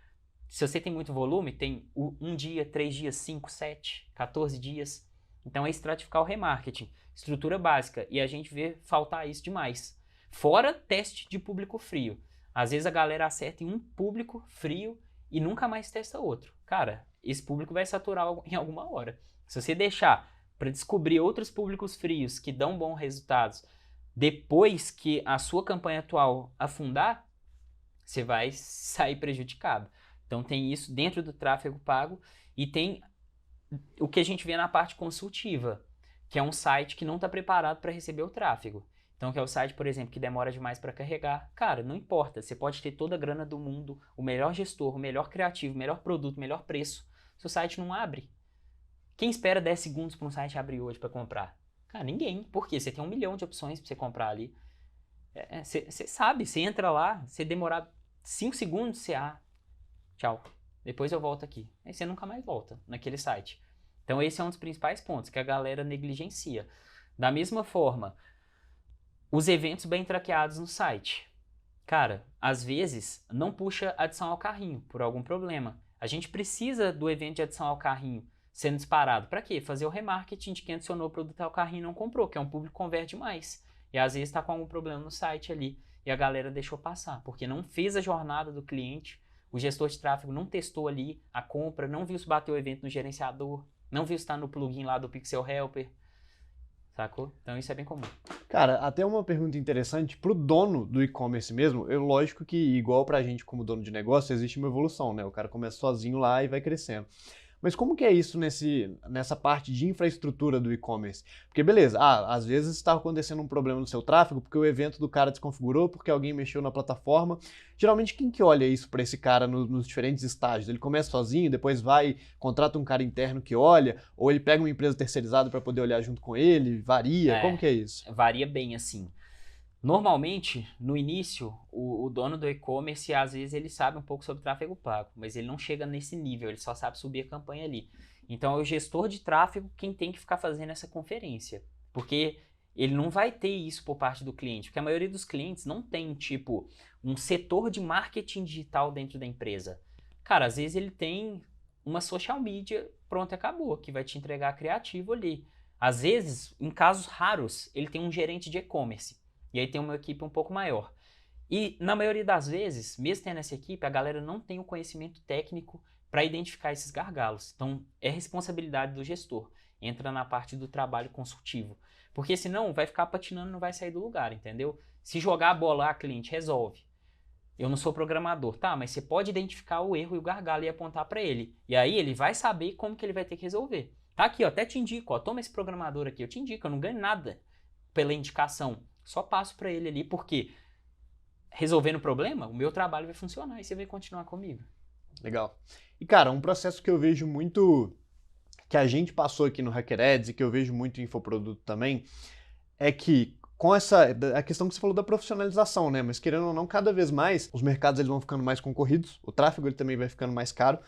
se você tem muito volume, tem 1 dia, 3 dias, 5, 7, 14 dias. Então é estratificar o remarketing. Estrutura básica. E a gente vê faltar isso demais. Fora teste de público frio. Às vezes a galera acerta em um público frio e nunca mais testa outro. Cara, esse público vai saturar em alguma hora. Se você deixar para descobrir outros públicos frios que dão bons resultados depois que a sua campanha atual afundar, você vai sair prejudicado. Então tem isso dentro do tráfego pago e tem o que a gente vê na parte consultiva, que é um site que não está preparado para receber o tráfego. Então, que é o site, por exemplo, que demora demais para carregar. Cara, não importa, você pode ter toda a grana do mundo, o melhor gestor, o melhor criativo, o melhor produto, o melhor preço. Se o site não abre, quem espera 10 segundos para um site abrir hoje para comprar? Cara, ninguém. Por quê? Você tem 1 milhão de opções para você comprar ali. Você sabe, você entra lá, você demorar 5 segundos, você... tchau. Depois eu volto aqui. Aí você nunca mais volta naquele site. Então esse é um dos principais pontos que a galera negligencia. Da mesma forma, os eventos bem traqueados no site. Cara, às vezes não puxa adição ao carrinho por algum problema. A gente precisa do evento de adição ao carrinho sendo disparado. Para quê? Fazer o remarketing de quem adicionou o produto ao carrinho e não comprou, que é um público que converte mais. E às vezes está com algum problema no site ali e a galera deixou passar, porque não fez a jornada do cliente. O gestor de tráfego não testou ali a compra, não viu se bateu o evento no gerenciador, não viu se está no plugin lá do Pixel Helper, sacou? Então isso é bem comum. Cara, até uma pergunta interessante, pro dono do e-commerce mesmo, lógico que igual pra gente como dono de negócio, existe uma evolução, né? O cara começa sozinho lá e vai crescendo. Mas como que é isso nessa parte de infraestrutura do e-commerce? Porque beleza, às vezes está acontecendo um problema no seu tráfego porque o evento do cara desconfigurou, porque alguém mexeu na plataforma. Geralmente quem que olha isso para esse cara nos diferentes estágios? Ele começa sozinho, depois vai, contrata um cara interno que olha, ou ele pega uma empresa terceirizada para poder olhar junto com ele, varia? Como que é isso? Varia bem assim. Normalmente, no início, o dono do e-commerce, às vezes, ele sabe um pouco sobre tráfego pago, mas ele não chega nesse nível, ele só sabe subir a campanha ali. Então, é o gestor de tráfego quem tem que ficar fazendo essa conferência, porque ele não vai ter isso por parte do cliente, porque a maioria dos clientes não tem, tipo, um setor de marketing digital dentro da empresa. Cara, às vezes ele tem uma social media, pronto, acabou, que vai te entregar criativo ali. Às vezes, em casos raros, ele tem um gerente de e-commerce. E aí tem uma equipe um pouco maior. E na maioria das vezes, mesmo tendo essa equipe, a galera não tem o conhecimento técnico para identificar esses gargalos. Então é responsabilidade do gestor. Entra na parte do trabalho consultivo. Porque senão vai ficar patinando e não vai sair do lugar, entendeu? Se jogar a bola, a cliente resolve. Eu não sou programador, tá? Mas você pode identificar o erro e o gargalo e apontar para ele. E aí ele vai saber como que ele vai ter que resolver. Tá aqui, ó, até te indico, ó, toma esse programador aqui, eu te indico, eu não ganho nada pela indicação. Só passo para ele ali, porque resolvendo o problema, o meu trabalho vai funcionar e você vai continuar comigo. Legal. E cara, um processo que eu vejo muito, que a gente passou aqui no Hacker Ads e que eu vejo muito em infoproduto também, é que com a questão que você falou da profissionalização, né? Mas querendo ou não, cada vez mais os mercados eles vão ficando mais concorridos, o tráfego ele também vai ficando mais caro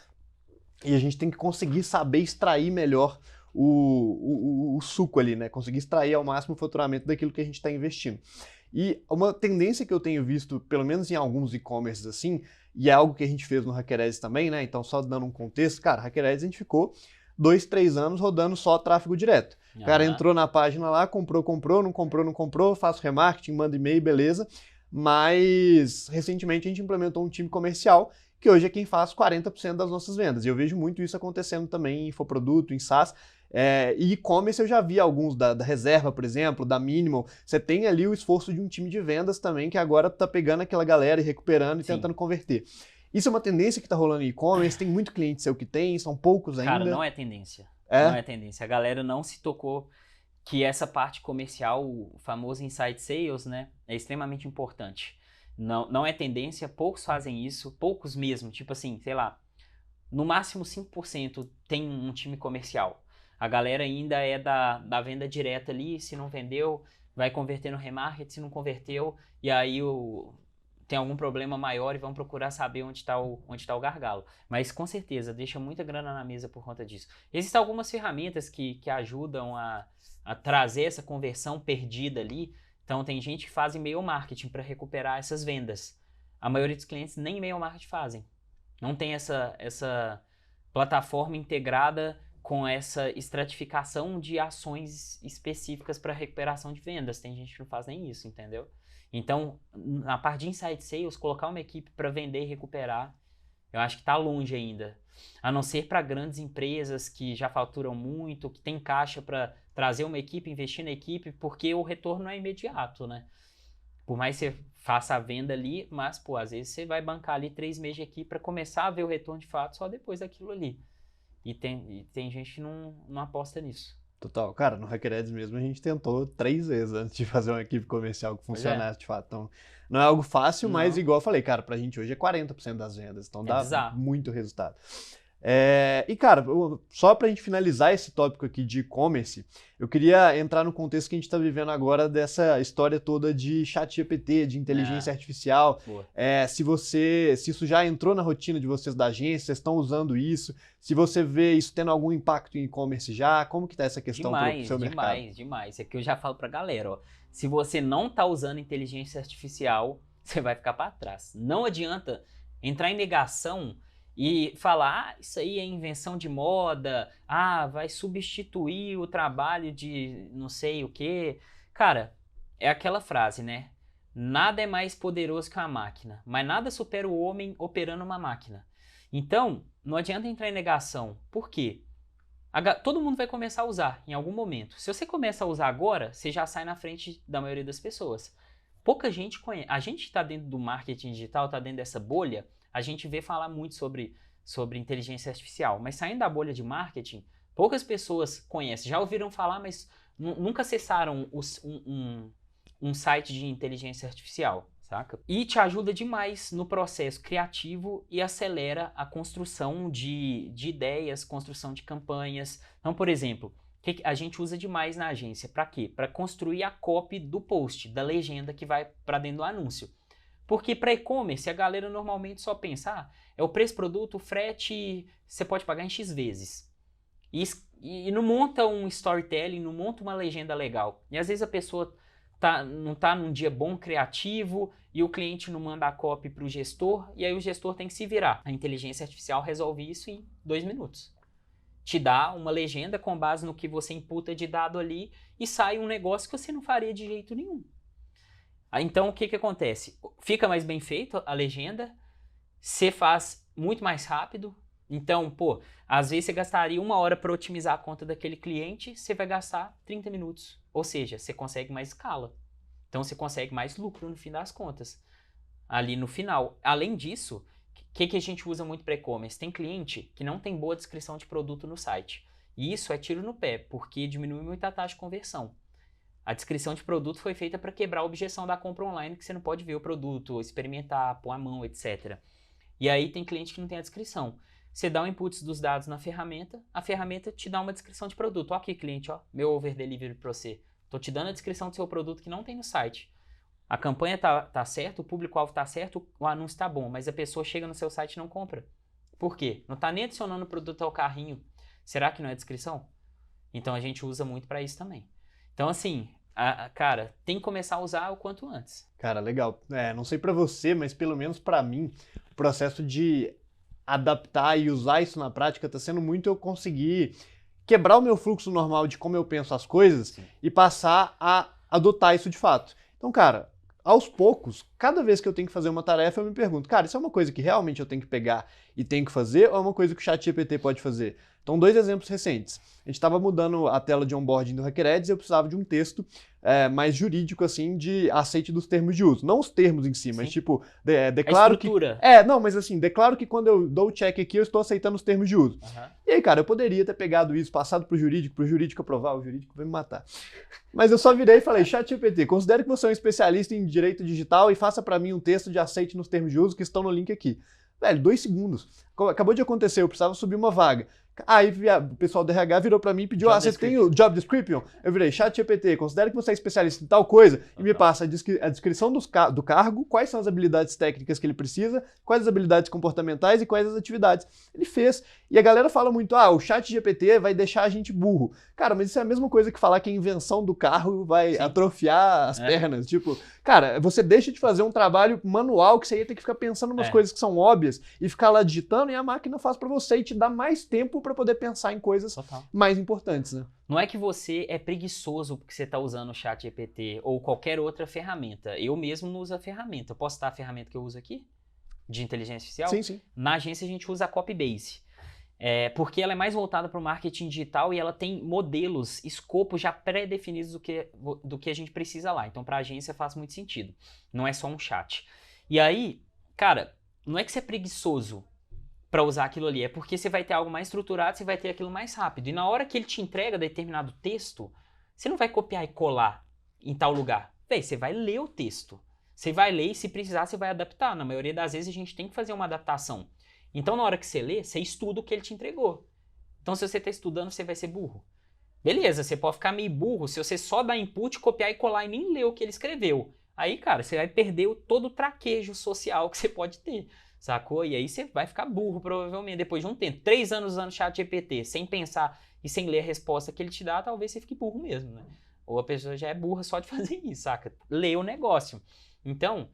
e a gente tem que conseguir saber extrair melhor o suco ali, né? Conseguir extrair ao máximo o faturamento daquilo que a gente está investindo. E uma tendência que eu tenho visto, pelo menos em alguns e-commerces assim, e é algo que a gente fez no HackerEdge também, né? Então, só dando um contexto, cara, HackerEdge a gente ficou 2, 3 anos rodando só tráfego direto. O cara entrou na página lá, comprou, não comprou, faço remarketing, manda e-mail, beleza. Mas, recentemente, a gente implementou um time comercial que hoje é quem faz 40% das nossas vendas. E eu vejo muito isso acontecendo também em infoproduto, em SaaS. E e-commerce eu já vi alguns da Reserva, por exemplo, da Minimal. Você tem ali o esforço de um time de vendas também, que agora tá pegando aquela galera e recuperando e tentando converter. Isso é uma tendência que tá rolando em e-commerce, tem muito cliente seu que tem, são poucos ainda. Cara, não é tendência. Não é tendência. A galera não se tocou que essa parte comercial, o famoso inside sales, né, é extremamente importante. Não é tendência, poucos fazem isso, poucos mesmo, tipo assim, sei lá, no máximo 5% tem um time comercial. A galera ainda é da venda direta ali, se não vendeu, vai converter no remarket, se não converteu, e aí tem algum problema maior e vão procurar saber onde está o gargalo. Mas com certeza, deixa muita grana na mesa por conta disso. Existem algumas ferramentas que ajudam a trazer essa conversão perdida ali. Então tem gente que faz e-mail marketing para recuperar essas vendas. A maioria dos clientes nem e-mail marketing fazem. Não tem essa plataforma integrada com essa estratificação de ações específicas para recuperação de vendas. Tem gente que não faz nem isso, entendeu? Então, na parte de inside sales, colocar uma equipe para vender e recuperar, eu acho que está longe ainda. A não ser para grandes empresas que já faturam muito, que tem caixa para trazer uma equipe, investir na equipe, porque o retorno é imediato, né? Por mais que você faça a venda ali, mas, pô, às vezes você vai bancar ali 3 meses de equipe para começar a ver o retorno de fato só depois daquilo ali. E tem gente que não aposta nisso. Total. Cara, no HackerEdge mesmo a gente tentou 3 vezes antes de fazer uma equipe comercial que funcionasse de fato. Então, não é algo fácil, mas igual eu falei, cara, pra gente hoje é 40% das vendas. Então dá bizarro. muito resultado. E, cara, só pra gente finalizar esse tópico aqui de e-commerce, eu queria entrar no contexto que a gente tá vivendo agora dessa história toda de ChatGPT, de inteligência artificial. Se isso já entrou na rotina de vocês da agência, vocês estão usando isso, se você vê isso tendo algum impacto em e-commerce já, como que tá essa questão pro seu mercado? Demais. É que eu já falo pra galera, ó, se você não tá usando inteligência artificial, você vai ficar para trás. Não adianta entrar em negação e falar, isso aí é invenção de moda, vai substituir o trabalho de não sei o quê. Cara, é aquela frase, né? Nada é mais poderoso que uma máquina, mas nada supera o homem operando uma máquina. Então, não adianta entrar em negação. Por quê? Todo mundo vai começar a usar em algum momento. Se você começa a usar agora, você já sai na frente da maioria das pessoas. Pouca gente conhece. A gente está dentro do marketing digital, está dentro dessa bolha, a gente vê falar muito sobre inteligência artificial, mas saindo da bolha de marketing, poucas pessoas conhecem. Já ouviram falar, mas nunca acessaram um site de inteligência artificial, saca? E te ajuda demais no processo criativo e acelera a construção de ideias, construção de campanhas. Então, por exemplo, que a gente usa demais na agência? Para quê? Para construir a copy do post, da legenda que vai para dentro do anúncio. Porque para e-commerce, a galera normalmente só pensa, é o preço produto, o frete, você pode pagar em X vezes. E não monta um storytelling, não monta uma legenda legal. E às vezes a pessoa não tá num dia bom, criativo, e o cliente não manda a copy para o gestor, e aí o gestor tem que se virar. A inteligência artificial resolve isso em 2 minutos. Te dá uma legenda com base no que você imputa de dado ali, e sai um negócio que você não faria de jeito nenhum. Então, o que acontece? Fica mais bem feito a legenda, você faz muito mais rápido. Então, às vezes você gastaria 1 hora para otimizar a conta daquele cliente, você vai gastar 30 minutos. Ou seja, você consegue mais escala. Então, você consegue mais lucro no fim das contas, ali no final. Além disso, o que a gente usa muito para e-commerce? Tem cliente que não tem boa descrição de produto no site. E isso é tiro no pé, porque diminui muito a taxa de conversão. A descrição de produto foi feita para quebrar a objeção da compra online, que você não pode ver o produto, experimentar, pôr a mão, etc. E aí tem cliente que não tem a descrição. Você dá o input dos dados na ferramenta, a ferramenta te dá uma descrição de produto. Ó aqui, cliente, meu over delivery para você. Estou te dando a descrição do seu produto que não tem no site. A campanha tá certa, o público-alvo tá certo, o anúncio tá bom, mas a pessoa chega no seu site e não compra. Por quê? Não tá nem adicionando o produto ao carrinho. Será que não é descrição? Então a gente usa muito para isso também. Então, assim, Cara, tem que começar a usar o quanto antes. Cara, legal. Não sei pra você, mas pelo menos pra mim, o processo de adaptar e usar isso na prática tá sendo muito eu conseguir quebrar o meu fluxo normal de como eu penso as coisas Sim. e passar a adotar isso de fato. Então, cara, aos poucos, cada vez que eu tenho que fazer uma tarefa, eu me pergunto, cara, isso é uma coisa que realmente eu tenho que pegar e tenho que fazer ou é uma coisa que o ChatGPT pode fazer? Então, 2 exemplos recentes. A gente estava mudando a tela de onboarding do HackerEds e eu precisava de um texto mais jurídico, assim, de aceite dos termos de uso. Não os termos em si, mas Sim. tipo, A declaro que... estrutura. Não, mas assim, declaro que quando eu dou o check aqui, eu estou aceitando os termos de uso. Uhum. E aí, cara, eu poderia ter pegado isso, passado pro jurídico aprovar, o jurídico vai me matar. Mas eu só virei e falei, ChatGPT, considere que você é um especialista em direito digital e faça para mim um texto de aceite nos termos de uso que estão no link aqui. Velho, 2 segundos. Acabou de acontecer, eu precisava subir uma vaga. Aí o pessoal do RH virou pra mim e pediu, você tem o job description? Eu virei, ChatGPT, considere que você é especialista em tal coisa e me passa a descrição do cargo, quais são as habilidades técnicas que ele precisa, quais as habilidades comportamentais e quais as atividades. Ele fez. E a galera fala muito, o ChatGPT vai deixar a gente burro. Cara, mas isso é a mesma coisa que falar que a invenção do carro vai atrofiar as pernas. Tipo, cara, você deixa de fazer um trabalho manual que você ia ter que ficar pensando umas coisas que são óbvias e ficar lá digitando e a máquina faz pra você e te dá mais tempo pra poder pensar em coisas mais importantes, né? Não é que você é preguiçoso porque você está usando o ChatGPT ou qualquer outra ferramenta. Eu mesmo não uso a ferramenta. Eu posso citar a ferramenta que eu uso aqui? De inteligência artificial? Sim, sim. Na agência a gente usa a Copybase. Porque ela é mais voltada para o marketing digital e ela tem modelos, escopos já pré-definidos do que a gente precisa lá. Então, para a agência faz muito sentido. Não é só um chat. E aí, cara, não é que você é preguiçoso para usar aquilo ali, é porque você vai ter algo mais estruturado, você vai ter aquilo mais rápido. E na hora que ele te entrega determinado texto, você não vai copiar e colar em tal lugar. Você vai ler o texto. Você vai ler e se precisar você vai adaptar. Na maioria das vezes a gente tem que fazer uma adaptação. Então, na hora que você lê, você estuda o que ele te entregou. Então, se você está estudando, você vai ser burro. Beleza, você pode ficar meio burro se você só dá input, copiar e colar e nem ler o que ele escreveu. Aí, cara, você vai perder todo o traquejo social que você pode ter, sacou? E aí você vai ficar burro, provavelmente, depois de um tempo. 3 anos usando ChatGPT, sem pensar e sem ler a resposta que ele te dá, talvez você fique burro mesmo, né? Ou a pessoa já é burra só de fazer isso, saca? Lê o negócio. Então,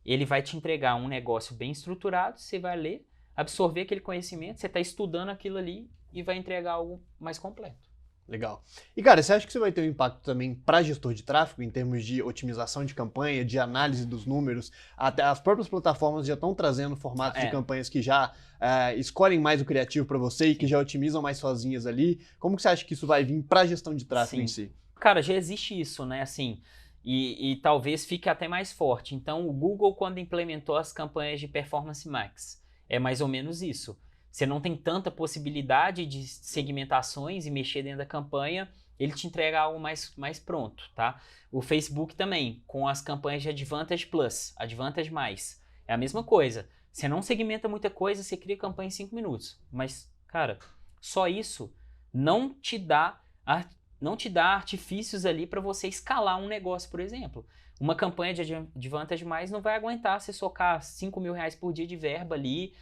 ele vai te entregar um negócio bem estruturado, você vai ler, absorver aquele conhecimento, você está estudando aquilo ali e vai entregar algo mais completo. Legal. E, cara, você acha que você vai ter um impacto também para gestor de tráfego, em termos de otimização de campanha, de análise dos números? Até as próprias plataformas já estão trazendo formatos de campanhas que já escolhem mais o criativo para você e que já otimizam mais sozinhas ali. Como que você acha que isso vai vir para a gestão de tráfego em si? Cara, já existe isso, né? Assim, e talvez fique até mais forte. Então, o Google, quando implementou as campanhas de Performance Max, é mais ou menos isso. Você não tem tanta possibilidade de segmentações e mexer dentro da campanha, ele te entrega algo mais pronto, tá? O Facebook também, com as campanhas de Advantage Plus, Advantage Mais, é a mesma coisa. Você não segmenta muita coisa, você cria campanha em 5 minutos. Mas, cara, só isso não te dá artifícios ali para você escalar um negócio, por exemplo. Uma campanha de Advantage Mais não vai aguentar você socar R$5.000 por dia de verba ali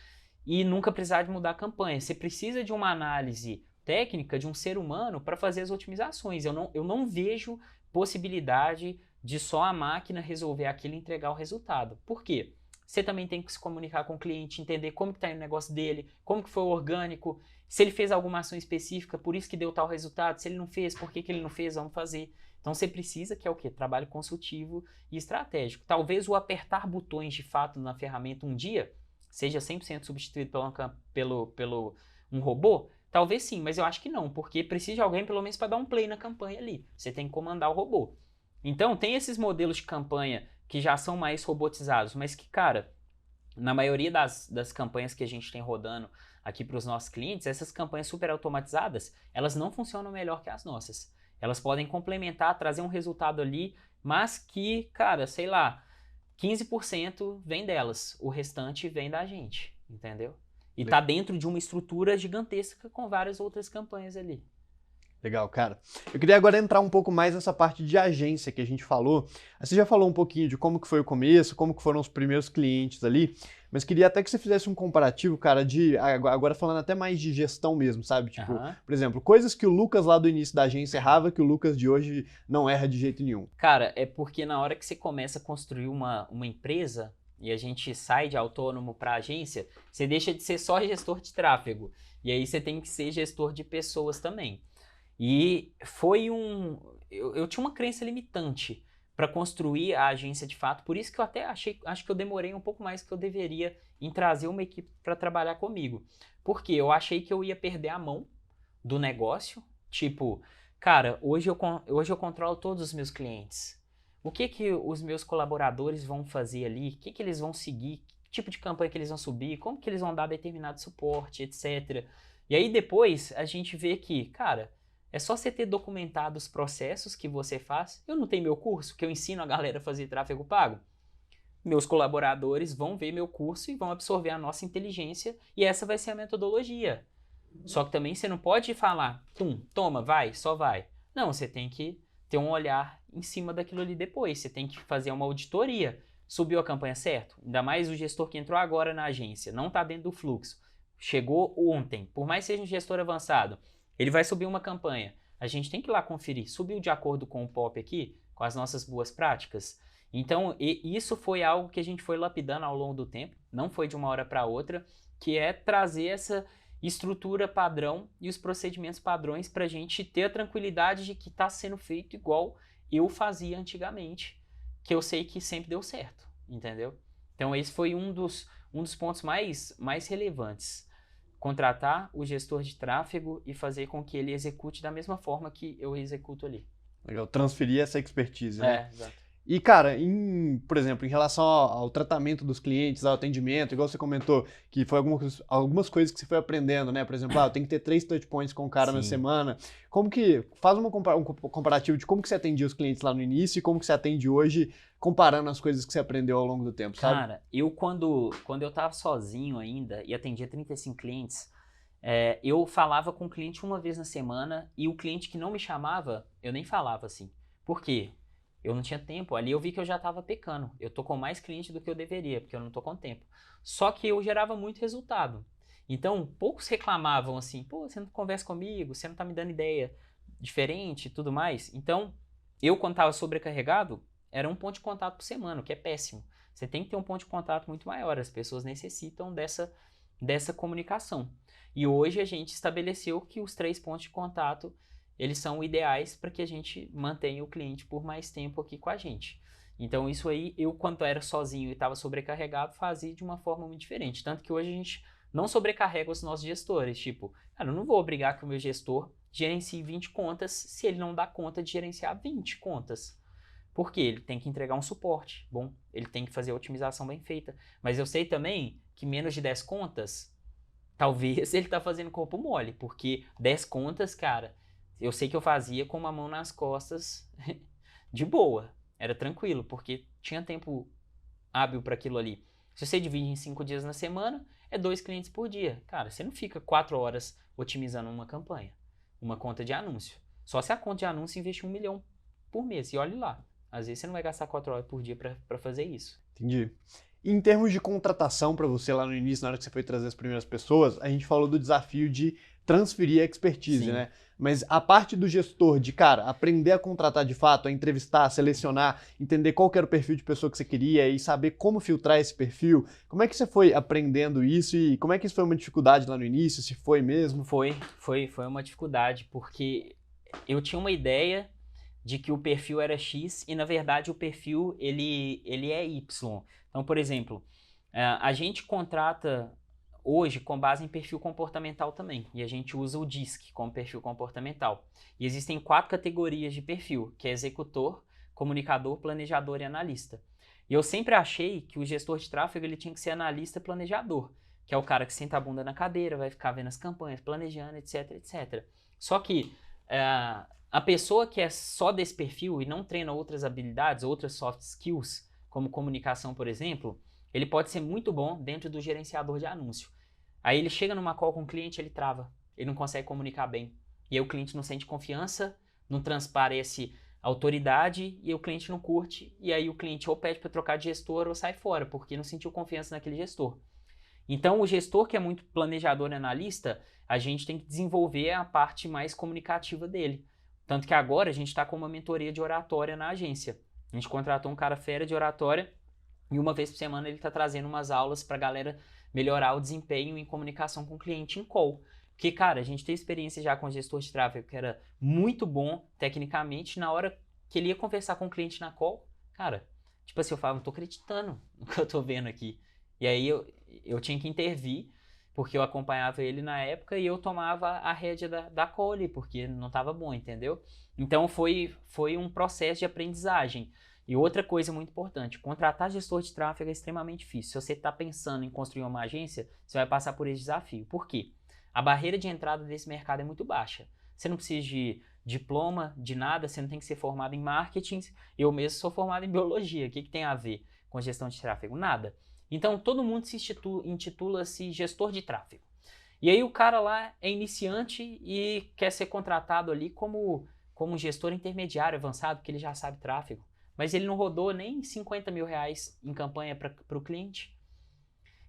e nunca precisar de mudar a campanha. Você precisa de uma análise técnica de um ser humano para fazer as otimizações. Eu não vejo possibilidade de só a máquina resolver aquilo e entregar o resultado. Por quê? Você também tem que se comunicar com o cliente, entender como que está o negócio dele, como que foi o orgânico, se ele fez alguma ação específica, por isso que deu tal resultado, se ele não fez, por que ele não fez, vamos fazer. Então você precisa, que é o quê? Trabalho consultivo e estratégico. Talvez o apertar botões de fato na ferramenta um dia seja 100% substituído pelo um robô? Talvez sim, mas eu acho que não, porque precisa de alguém pelo menos para dar um play na campanha ali. Você tem que comandar o robô. Então tem esses modelos de campanha que já são mais robotizados, mas que, cara, na maioria das campanhas que a gente tem rodando aqui para os nossos clientes, essas campanhas super automatizadas, elas não funcionam melhor que as nossas. Elas podem complementar, trazer um resultado ali, mas que, cara, sei lá, 15% vem delas, o restante vem da gente, entendeu? E tá dentro de uma estrutura gigantesca com várias outras campanhas ali. Legal, cara. Eu queria agora entrar um pouco mais nessa parte de agência que a gente falou. Você já falou um pouquinho de como que foi o começo, como que foram os primeiros clientes ali, mas queria até que você fizesse um comparativo, cara, de agora falando até mais de gestão mesmo, sabe? Tipo, Aham. por exemplo, coisas que o Lucas lá do início da agência errava que o Lucas de hoje não erra de jeito nenhum. Cara, é porque na hora que você começa a construir uma empresa e a gente sai de autônomo para agência, você deixa de ser só gestor de tráfego. E aí você tem que ser gestor de pessoas também. E foi um. Eu tinha uma crença limitante para construir a agência de fato, por isso que eu até acho que eu demorei um pouco mais que eu deveria em trazer uma equipe para trabalhar comigo. Porque eu achei que eu ia perder a mão do negócio. Tipo, cara, hoje eu controlo todos os meus clientes. O que que os meus colaboradores vão fazer ali? O que que eles vão seguir? Que tipo de campanha que eles vão subir? Como que eles vão dar determinado suporte, etc. E aí depois a gente vê que, cara, é só você ter documentado os processos que você faz. Eu não tenho meu curso, que eu ensino a galera a fazer tráfego pago. Meus colaboradores vão ver meu curso e vão absorver a nossa inteligência e essa vai ser a metodologia. Só que também você não pode falar, toma, vai, só vai. Não, você tem que ter um olhar em cima daquilo ali depois. Você tem que fazer uma auditoria. Subiu a campanha certo? Ainda mais o gestor que entrou agora na agência, não está dentro do fluxo. Chegou ontem, por mais que seja um gestor avançado, ele vai subir uma campanha. A gente tem que ir lá conferir. Subiu de acordo com o POP aqui, com as nossas boas práticas? Então, isso foi algo que a gente foi lapidando ao longo do tempo, não foi de uma hora para outra, que é trazer essa estrutura padrão e os procedimentos padrões para a gente ter a tranquilidade de que está sendo feito igual eu fazia antigamente, que eu sei que sempre deu certo, entendeu? Então esse foi um dos pontos mais relevantes. Contratar o gestor de tráfego e fazer com que ele execute da mesma forma que eu executo ali. Legal, transferir essa expertise, né? Exato. E, cara, por exemplo, em relação ao tratamento dos clientes, ao atendimento, igual você comentou, que foi algumas coisas que você foi aprendendo, né? Por exemplo, eu tenho que ter 3 touch points com o cara na Sim. semana. Como que, faz um comparativo de como que você atendia os clientes lá no início e como que você atende hoje, comparando as coisas que você aprendeu ao longo do tempo, sabe? Cara, quando eu tava sozinho ainda e atendia 35 clientes, eu falava com o cliente uma vez na semana e o cliente que não me chamava, eu nem falava assim. Por quê? Eu não tinha tempo. Ali eu vi que eu já estava pecando. Eu tô com mais cliente do que eu deveria, porque eu não tô com tempo. Só que eu gerava muito resultado. Então, poucos reclamavam assim, pô, você não conversa comigo, você não tá me dando ideia diferente e tudo mais. Então, eu quando estava sobrecarregado, era um ponto de contato por semana, o que é péssimo. Você tem que ter um ponto de contato muito maior, as pessoas necessitam dessa comunicação. E hoje a gente estabeleceu que os 3 pontos de contato eles são ideais para que a gente mantenha o cliente por mais tempo aqui com a gente. Então isso aí, eu quando era sozinho e estava sobrecarregado, fazia de uma forma muito diferente. Tanto que hoje a gente não sobrecarrega os nossos gestores. Tipo, cara, eu não vou obrigar que o meu gestor gerencie 20 contas se ele não dá conta de gerenciar 20 contas. Porque ele tem que entregar um suporte bom, ele tem que fazer a otimização bem feita. Mas eu sei também que menos de 10 contas, talvez ele está fazendo corpo mole, porque 10 contas, cara, eu sei que eu fazia com uma mão nas costas de boa, era tranquilo, porque tinha tempo hábil para aquilo ali. Se você divide em 5 dias na semana, é 2 clientes por dia. Cara, você não fica 4 horas otimizando uma campanha, uma conta de anúncio. Só se a conta de anúncio investir 1 milhão por mês, e olhe lá. Às vezes você não vai gastar 4 horas por dia para fazer isso. Entendi. Em termos de contratação para você lá no início, na hora que você foi trazer as primeiras pessoas, a gente falou do desafio de transferir a expertise, Sim. né? Mas a parte do gestor de, cara, aprender a contratar de fato, a entrevistar, a selecionar, entender qual que era o perfil de pessoa que você queria e saber como filtrar esse perfil, como é que você foi aprendendo isso e como é que isso foi uma dificuldade lá no início, se foi mesmo? Foi uma dificuldade, porque eu tinha uma ideia de que o perfil era X e, na verdade, o perfil ele é Y. Então, por exemplo, a gente contrata hoje com base em perfil comportamental também, e a gente usa o DISC como perfil comportamental. E existem 4 categorias de perfil, que é executor, comunicador, planejador e analista. E eu sempre achei que o gestor de tráfego ele tinha que ser analista e planejador, que é o cara que senta a bunda na cadeira, vai ficar vendo as campanhas, planejando, etc, etc. Só que a pessoa que é só desse perfil e não treina outras habilidades, outras soft skills, como comunicação, por exemplo, ele pode ser muito bom dentro do gerenciador de anúncio. Aí ele chega numa call com o cliente, ele trava, ele não consegue comunicar bem. e aí o cliente não sente confiança, não transparece autoridade, e aí o cliente não curte, e aí o cliente ou pede para trocar de gestor ou sai fora, porque não sentiu confiança naquele gestor. Então, o gestor que é muito planejador e analista, a gente tem que desenvolver a parte mais comunicativa dele. Tanto que agora a gente está com uma mentoria de oratória na agência. A gente contratou um cara fera de oratória e uma vez por semana ele está trazendo umas aulas para a galera melhorar o desempenho em comunicação com o cliente em call. Porque, cara, a gente tem experiência já com gestor de tráfego que era muito bom tecnicamente, na hora que ele ia conversar com o cliente na call, cara, tipo assim, eu falava, não tô acreditando no que eu tô vendo aqui. E aí eu tinha que intervir, porque eu acompanhava ele na época e eu tomava a rédea da call ali, porque não estava bom, entendeu? Então foi um processo de aprendizagem. E outra coisa muito importante, contratar gestor de tráfego é extremamente difícil. Se você está pensando em construir uma agência, você vai passar por esse desafio. Por quê? A barreira de entrada desse mercado é muito baixa. Você não precisa de diploma, de nada, você não tem que ser formado em marketing. Eu mesmo sou formado em biologia. O que tem a ver com gestão de tráfego? Nada. Então, todo mundo se intitula-se gestor de tráfego. E aí o cara lá é iniciante e quer ser contratado ali como gestor intermediário avançado, porque ele já sabe tráfego. Mas ele não rodou nem 50 mil reais em campanha para o cliente.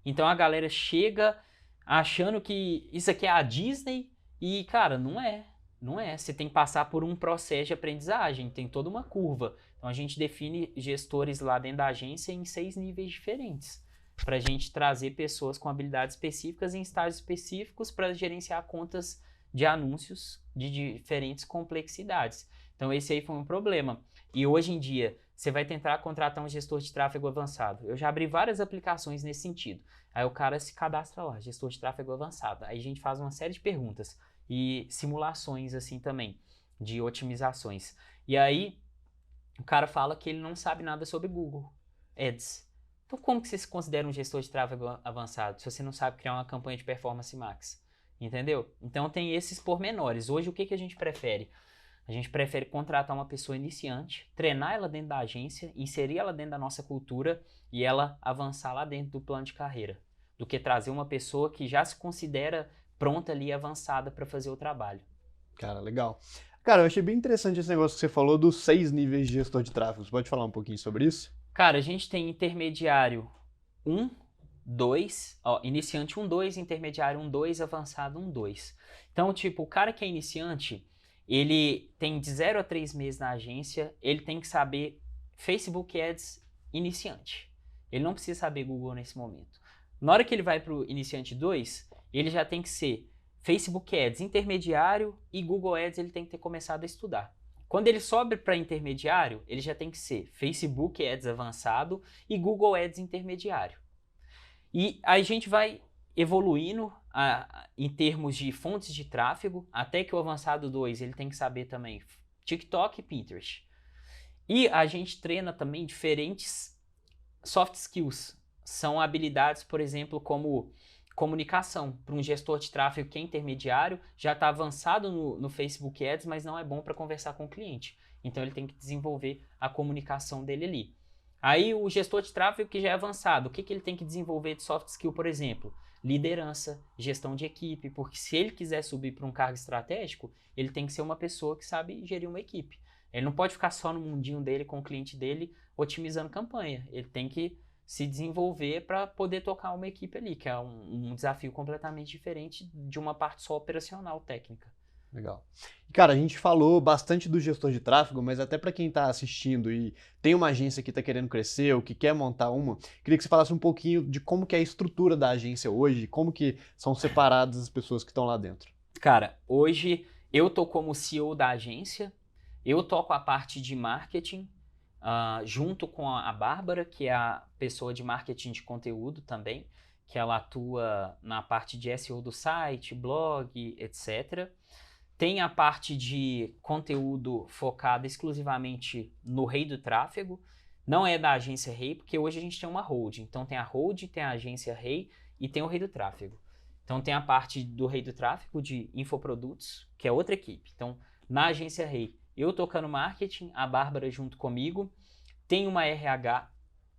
Então, a galera chega achando que isso aqui é a Disney e, cara, não é. Não é. Você tem que passar por um processo de aprendizagem, tem toda uma curva. Então, a gente define gestores lá dentro da agência em 6 níveis diferentes, para a gente trazer pessoas com habilidades específicas em estágios específicos para gerenciar contas de anúncios de diferentes complexidades. Então, esse aí foi um problema. E hoje em dia, você vai tentar contratar um gestor de tráfego avançado. Eu já abri várias aplicações nesse sentido. Aí o cara se cadastra lá, gestor de tráfego avançado. Aí a gente faz uma série de perguntas e simulações assim também, de otimizações. E aí o cara fala que ele não sabe nada sobre Google Ads. Então como que você se considera um gestor de tráfego avançado se você não sabe criar uma campanha de performance max? Entendeu? Então tem esses pormenores. Hoje o que a gente prefere? A gente prefere contratar uma pessoa iniciante, treinar ela dentro da agência, inserir ela dentro da nossa cultura e ela avançar lá dentro do plano de carreira, do que trazer uma pessoa que já se considera pronta ali, avançada para fazer o trabalho. Cara, legal. Cara, eu achei bem interessante esse negócio que você falou dos 6 níveis de gestor de tráfego. Você pode falar um pouquinho sobre isso? Cara, a gente tem intermediário 1, 2, iniciante 1, 2, intermediário 1, 2, avançado 1, 2. Então, tipo, o cara que é iniciante, ele tem de 0 a 3 meses na agência, ele tem que saber Facebook Ads iniciante. Ele não precisa saber Google nesse momento. Na hora que ele vai para o iniciante 2, ele já tem que ser Facebook Ads intermediário e Google Ads ele tem que ter começado a estudar. Quando ele sobe para intermediário, ele já tem que ser Facebook Ads avançado e Google Ads intermediário. E aí a gente vai evoluindo em termos de fontes de tráfego, até que o avançado 2 ele tem que saber também TikTok e Pinterest. E a gente treina também diferentes soft skills. São habilidades, por exemplo, como comunicação. Para um gestor de tráfego que é intermediário, já está avançado no Facebook Ads, mas não é bom para conversar com o cliente. Então ele tem que desenvolver a comunicação dele ali. Aí o gestor de tráfego que já é avançado, o que ele tem que desenvolver de soft skill, por exemplo? Liderança, gestão de equipe, porque se ele quiser subir para um cargo estratégico, ele tem que ser uma pessoa que sabe gerir uma equipe. Ele não pode ficar só no mundinho dele, com o cliente dele, otimizando campanha. Ele tem que se desenvolver para poder tocar uma equipe ali, que é um desafio completamente diferente de uma parte só operacional, técnica. Legal. Cara, a gente falou bastante do gestor de tráfego, mas até para quem está assistindo e tem uma agência que está querendo crescer ou que quer montar uma, queria que você falasse um pouquinho de como que é a estrutura da agência hoje, como que são separadas as pessoas que estão lá dentro. Cara, hoje eu tô como CEO da agência, eu toco a parte de marketing, junto com a Bárbara, que é a pessoa de marketing de conteúdo também, que ela atua na parte de SEO do site, blog, etc. Tem a parte de conteúdo focada exclusivamente no rei do tráfego. Não é da agência rei, porque hoje a gente tem uma holding. Então tem a holding, tem a agência rei e tem o rei do tráfego. Então tem a parte do rei do tráfego de infoprodutos, que é outra equipe. Então na agência rei, eu tocando marketing, a Bárbara junto comigo. Tem uma RH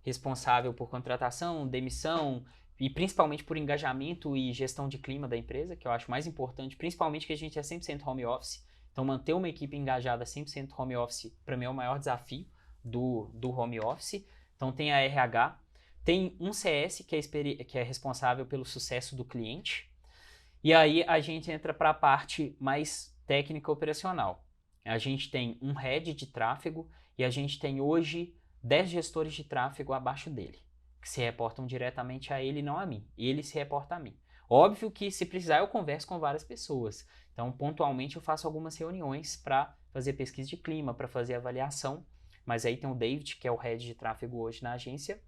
responsável por contratação, demissão, e principalmente por engajamento e gestão de clima da empresa, que eu acho mais importante, principalmente que a gente é 100% home office. Então, manter uma equipe engajada 100% home office, para mim, é o maior desafio do home office. Então, tem a RH, tem um CS, que é responsável pelo sucesso do cliente, e aí a gente entra para a parte mais técnica operacional. A gente tem um head de tráfego e a gente tem hoje 10 gestores de tráfego abaixo dele, que se reportam diretamente a ele e não a mim. E ele se reporta a mim. Óbvio que se precisar eu converso com várias pessoas. Então, pontualmente eu faço algumas reuniões para fazer pesquisa de clima, para fazer avaliação. Mas aí tem o David, que é o head de tráfego hoje na agência.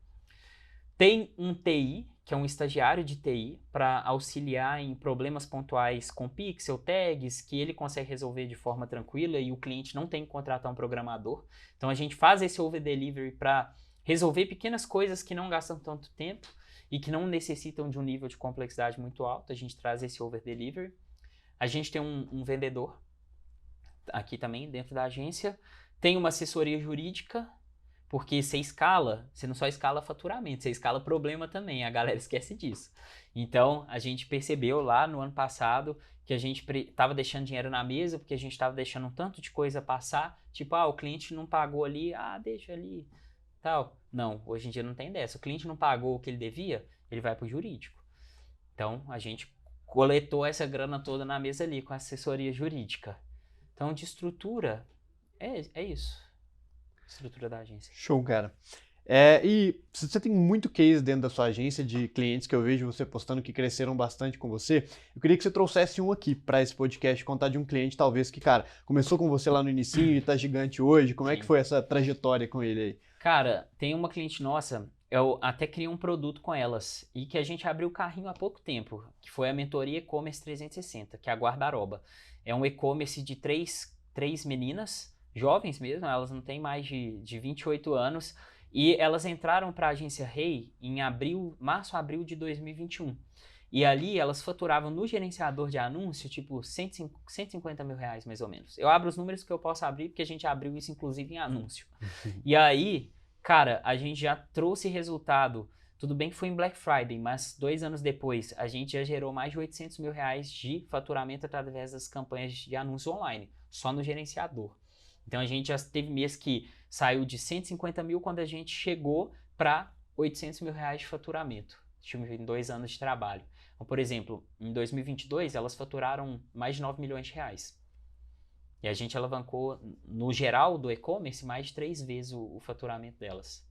Tem um TI, que é um estagiário de TI, para auxiliar em problemas pontuais com pixel, tags, que ele consegue resolver de forma tranquila e o cliente não tem que contratar um programador. Então a gente faz esse over-delivery para resolver pequenas coisas que não gastam tanto tempo e que não necessitam de um nível de complexidade muito alto. A gente traz esse over-delivery. A gente tem um vendedor aqui também dentro da agência. Tem uma assessoria jurídica, porque você não só escala faturamento, você escala problema também, a galera esquece disso. Então, a gente percebeu lá no ano passado que a gente estava deixando dinheiro na mesa, porque a gente estava deixando um tanto de coisa passar, tipo, o cliente não pagou ali, deixa ali, tal. Não, hoje em dia não tem dessa. O cliente não pagou o que ele devia, ele vai para o jurídico. Então, a gente coletou essa grana toda na mesa ali, com a assessoria jurídica. Então, de estrutura, é isso. Estrutura da agência. Show, cara. E você tem muito case dentro da sua agência de clientes que eu vejo você postando que cresceram bastante com você. Eu queria que você trouxesse um aqui para esse podcast, contar de um cliente talvez que, cara, começou com você lá no inicinho e tá gigante hoje. Como é que foi essa trajetória com ele aí? Cara, tem uma cliente nossa, eu até criei um produto com elas e que a gente abriu o carrinho há pouco tempo, que foi a mentoria e-commerce 360, que é a Guarda-Roba. É um e-commerce de três meninas, jovens mesmo, elas não têm mais de 28 anos, e elas entraram para a agência Rei em março, abril de 2021. E ali elas faturavam no gerenciador de anúncio, tipo, 150 mil reais, mais ou menos. Eu abro os números que eu posso abrir, porque a gente abriu isso, inclusive, em anúncio. E aí, cara, a gente já trouxe resultado. Tudo bem que foi em Black Friday, mas 2 anos depois, a gente já gerou mais de 800 mil reais de faturamento através das campanhas de anúncio online, só no gerenciador. Então, a gente já teve mês que saiu de 150 mil quando a gente chegou para 800 mil reais de faturamento, em 2 anos de trabalho. Então, por exemplo, em 2022, elas faturaram mais de 9 milhões de reais. E a gente alavancou, no geral do e-commerce, mais de 3 vezes o faturamento delas.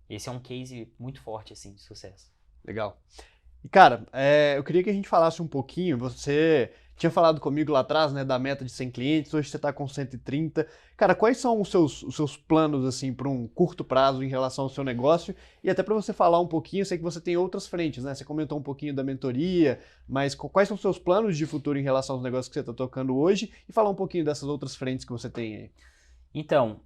Esse é um case muito forte, assim, de sucesso. Legal. E, cara, eu queria que a gente falasse um pouquinho, você tinha falado comigo lá atrás, né, da meta de 100 clientes, hoje você está com 130. Cara, quais são os seus planos, assim, para um curto prazo em relação ao seu negócio? E até para você falar um pouquinho, eu sei que você tem outras frentes, né? Você comentou um pouquinho da mentoria, mas quais são os seus planos de futuro em relação aos negócios que você está tocando hoje? E falar um pouquinho dessas outras frentes que você tem aí. Então,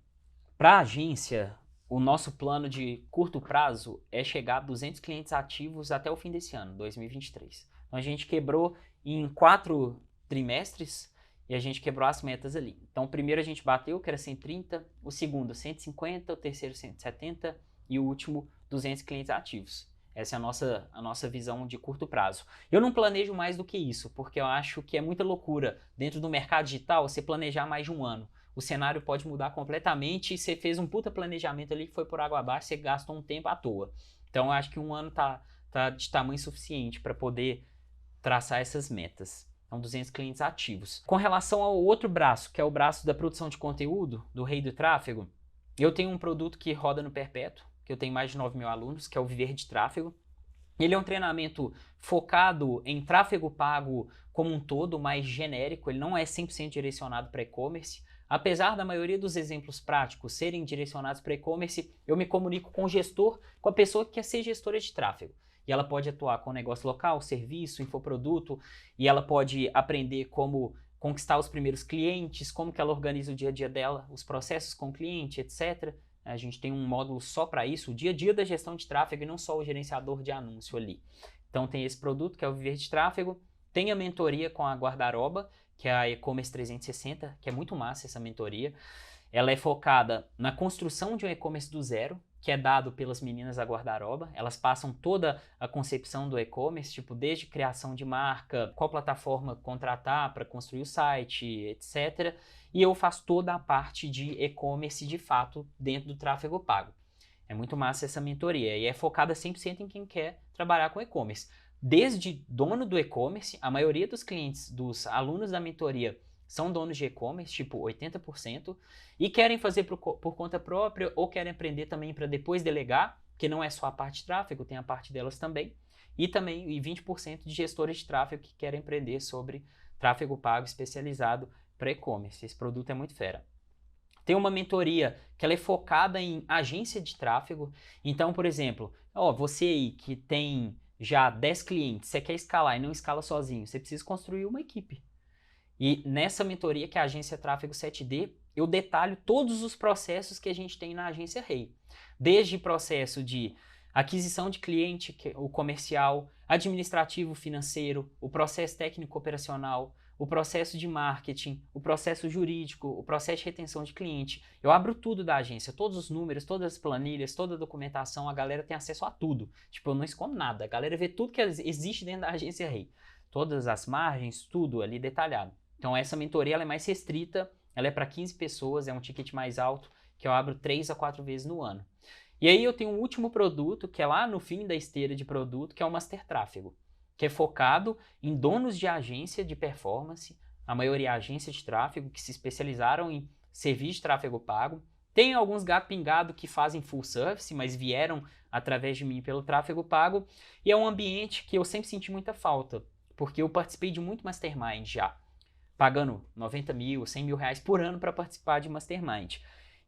para a agência, o nosso plano de curto prazo é chegar a 200 clientes ativos até o fim desse ano, 2023. Então, a gente quebrou em 4 trimestres e a gente quebrou as metas ali. Então, o primeiro a gente bateu, que era 130, o segundo 150, o terceiro 170 e o último 200 clientes ativos. Essa é a nossa visão de curto prazo. Eu não planejo mais do que isso, porque eu acho que é muita loucura dentro do mercado digital você planejar mais de um ano. O cenário pode mudar completamente e você fez um puta planejamento ali que foi por água abaixo, você gastou um tempo à toa. Então, eu acho que um ano tá de tamanho suficiente para poder traçar essas metas. Então, 200 clientes ativos. Com relação ao outro braço, que é o braço da produção de conteúdo, do Rei do Tráfego, eu tenho um produto que roda no perpétuo, que eu tenho mais de 9 mil alunos, que é o Viver de Tráfego. Ele é um treinamento focado em tráfego pago como um todo, mais genérico, ele não é 100% direcionado para e-commerce. Apesar da maioria dos exemplos práticos serem direcionados para e-commerce, eu me comunico com o gestor, com a pessoa que quer ser gestora de tráfego. E ela pode atuar com negócio local, serviço, infoproduto, e ela pode aprender como conquistar os primeiros clientes, como que ela organiza o dia a dia dela, os processos com o cliente, etc. A gente tem um módulo só para isso, o dia a dia da gestão de tráfego e não só o gerenciador de anúncio ali. Então tem esse produto que é o Viver de Tráfego, tem a mentoria com a Guarda-Roba, que é a e-commerce 360, que é muito massa essa mentoria. Ela é focada na construção de um e-commerce do zero, que é dado pelas meninas da guarda-roupa. Elas passam toda a concepção do e-commerce, tipo, desde criação de marca, qual plataforma contratar para construir o site, etc. E eu faço toda a parte de e-commerce, de fato, dentro do tráfego pago. É muito massa essa mentoria e é focada 100% em quem quer trabalhar com e-commerce. Desde dono do e-commerce, a maioria dos clientes, dos alunos da mentoria, são donos de e-commerce, tipo 80%, e querem fazer por conta própria ou querem aprender também para depois delegar, que não é só a parte de tráfego, tem a parte delas também, e também 20% de gestores de tráfego que querem aprender sobre tráfego pago especializado para e-commerce. Esse produto é muito fera. Tem uma mentoria que ela é focada em agência de tráfego. Então, por exemplo, você aí que tem já 10 clientes, você quer escalar e não escala sozinho, você precisa construir uma equipe. E nessa mentoria, que é a Agência Tráfego 7D, eu detalho todos os processos que a gente tem na Agência Rei. Desde processo de aquisição de cliente, o comercial, administrativo financeiro, o processo técnico operacional, o processo de marketing, o processo jurídico, o processo de retenção de cliente. Eu abro tudo da agência, todos os números, todas as planilhas, toda a documentação, a galera tem acesso a tudo. Tipo, eu não escondo nada, a galera vê tudo que existe dentro da Agência Rei. Todas as margens, tudo ali detalhado. Então essa mentoria ela é mais restrita, ela é para 15 pessoas, é um ticket mais alto, que eu abro 3 a 4 vezes no ano. E aí eu tenho um último produto, que é lá no fim da esteira de produto, que é o Master Tráfego, que é focado em donos de agência de performance, a maioria é agência de tráfego, que se especializaram em serviço de tráfego pago. Tem alguns gato pingado que fazem full service, mas vieram através de mim pelo tráfego pago, e é um ambiente que eu sempre senti muita falta, porque eu participei de muito mastermind já, pagando 90 mil, 100 mil reais por ano para participar de mastermind.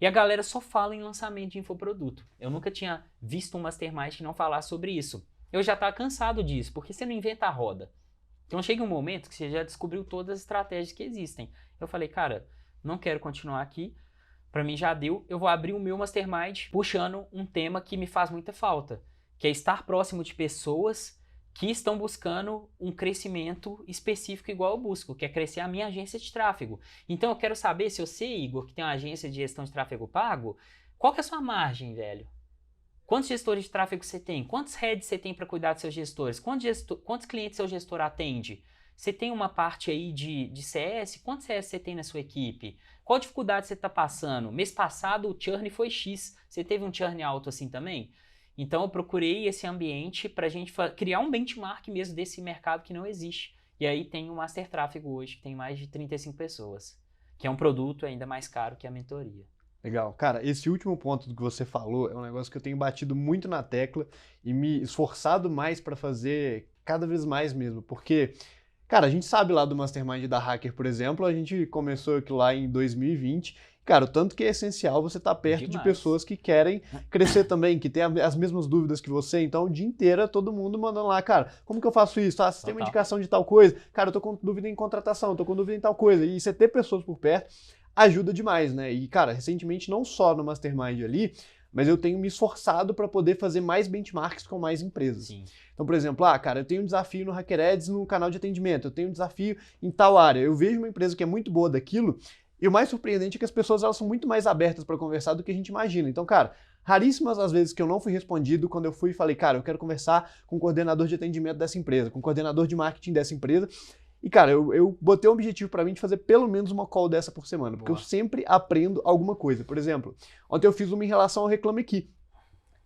E a galera só fala em lançamento de infoproduto. Eu nunca tinha visto um mastermind que não falasse sobre isso. Eu já estava cansado disso, porque você não inventa a roda. Então chega um momento que você já descobriu todas as estratégias que existem. Eu falei, cara, não quero continuar aqui, para mim já deu, eu vou abrir o meu mastermind puxando um tema que me faz muita falta, que é estar próximo de pessoas que estão buscando um crescimento específico igual eu busco, que é crescer a minha agência de tráfego. Então eu quero saber se você, Igor, que tem uma agência de gestão de tráfego pago, qual que é a sua margem, velho? Quantos gestores de tráfego você tem? Quantos heads você tem para cuidar dos seus gestores? Quantos clientes seu gestor atende? Você tem uma parte aí de CS? Quantos CS você tem na sua equipe? Qual dificuldade você está passando? Mês passado o churn foi X. Você teve um churn alto assim também? Então eu procurei esse ambiente para a gente criar um benchmark mesmo desse mercado que não existe. E aí tem o Master Tráfego hoje, que tem mais de 35 pessoas, que é um produto ainda mais caro que a mentoria. Legal. Cara, esse último ponto do que você falou é um negócio que eu tenho batido muito na tecla e me esforçado mais para fazer cada vez mais mesmo, porque, cara, a gente sabe lá do Mastermind da Hacker, por exemplo, a gente começou aqui lá em 2020, cara, o tanto que é essencial você estar perto de pessoas que querem crescer também, que têm as mesmas dúvidas que você, então o dia inteiro todo mundo mandando lá, cara, como que eu faço isso? Ah, você tem uma indicação de tal coisa? Cara, eu tô com dúvida em contratação, tô com dúvida em tal coisa, e você ter pessoas por perto ajuda demais, né? E, cara, recentemente, não só no Mastermind ali, mas eu tenho me esforçado para poder fazer mais benchmarks com mais empresas. Sim. Então, por exemplo, cara, eu tenho um desafio no HackerEds no canal de atendimento, eu tenho um desafio em tal área, eu vejo uma empresa que é muito boa daquilo, e o mais surpreendente é que as pessoas elas são muito mais abertas para conversar do que a gente imagina. Então, cara, raríssimas as vezes que eu não fui respondido quando eu fui e falei, cara, eu quero conversar com o coordenador de atendimento dessa empresa, com o coordenador de marketing dessa empresa. E, cara, eu botei um objetivo pra mim de fazer pelo menos uma call dessa por semana, porque eu sempre aprendo alguma coisa. Por exemplo, ontem eu fiz uma em relação ao Reclame Aqui.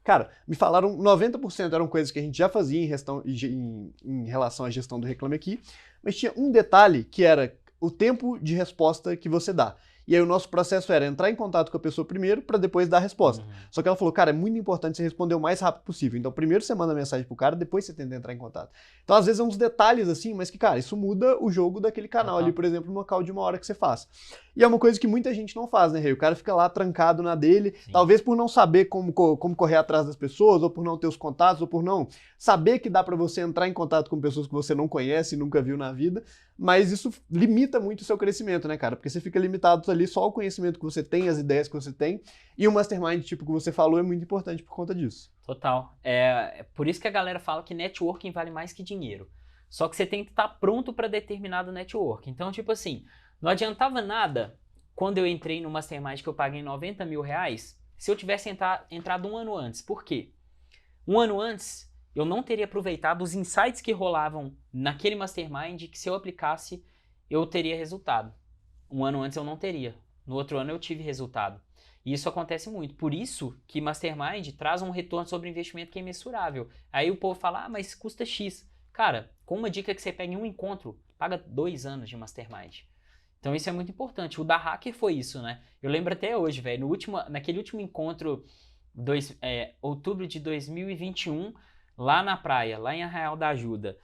Cara, me falaram 90% eram coisas que a gente já fazia em relação à gestão do Reclame Aqui, mas tinha um detalhe que era o tempo de resposta que você dá. E aí o nosso processo era entrar em contato com a pessoa primeiro para depois dar a resposta. Só que ela falou, cara, é muito importante você responder o mais rápido possível. Então primeiro você manda a mensagem pro cara, depois você tenta entrar em contato. Então às vezes é uns detalhes assim, mas que, cara, isso muda o jogo daquele canal ali, por exemplo, numa call de 1 hora que você faz. E é uma coisa que muita gente não faz, né, Rei? O cara fica lá trancado na dele, talvez por não saber como correr atrás das pessoas, ou por não ter os contatos, ou por não saber que dá para você entrar em contato com pessoas que você não conhece e nunca viu na vida, mas isso limita muito o seu crescimento, né, cara? Porque você fica limitado ali só ao conhecimento que você tem, as ideias que você tem, e o mastermind, tipo que você falou, é muito importante por conta disso. Total. É por isso que a galera fala que networking vale mais que dinheiro. Só que você tem que estar pronto para determinado network. Então, tipo assim, não adiantava nada quando eu entrei no mastermind que eu paguei 90 mil reais, se eu tivesse entrado um ano antes. Por quê? Um ano antes, eu não teria aproveitado os insights que rolavam naquele mastermind que se eu aplicasse, eu teria resultado. Um ano antes eu não teria. No outro ano eu tive resultado. E isso acontece muito. Por isso que mastermind traz um retorno sobre investimento que é imensurável. Aí o povo fala, mas custa X. Cara, com uma dica que você pega em um encontro, paga 2 anos de mastermind. Então isso é muito importante. O da Hacker foi isso, né? Eu lembro até hoje, velho, naquele último encontro, outubro de 2021, lá na praia, lá em Arraial da Ajuda.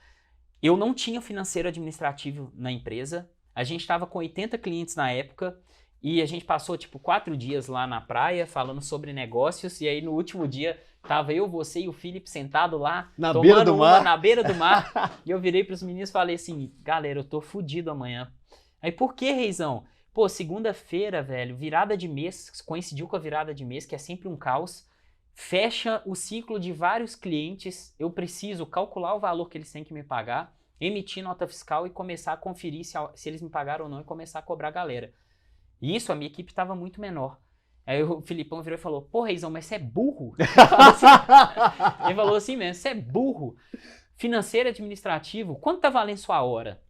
Eu não tinha financeiro administrativo na empresa, a gente estava com 80 clientes na época, e a gente passou, 4 dias lá na praia, falando sobre negócios, e aí no último dia, tava eu, você e o Felipe sentado lá, na beira do mar. Na beira do mar, e eu virei pros meninos e falei assim, galera, eu tô fudido amanhã. Aí, por que, Reizão? Pô, segunda-feira, velho, virada de mês, coincidiu com a virada de mês, que é sempre um caos, fecha o ciclo de vários clientes, eu preciso calcular o valor que eles têm que me pagar, emitir nota fiscal e começar a conferir se eles me pagaram ou não e começar a cobrar a galera. E isso, a minha equipe estava muito menor. Aí o Filipão virou e falou, pô, Reizão, mas você é burro? Ele falou assim mesmo, você é burro. Financeiro administrativo, quanto tá valendo sua hora?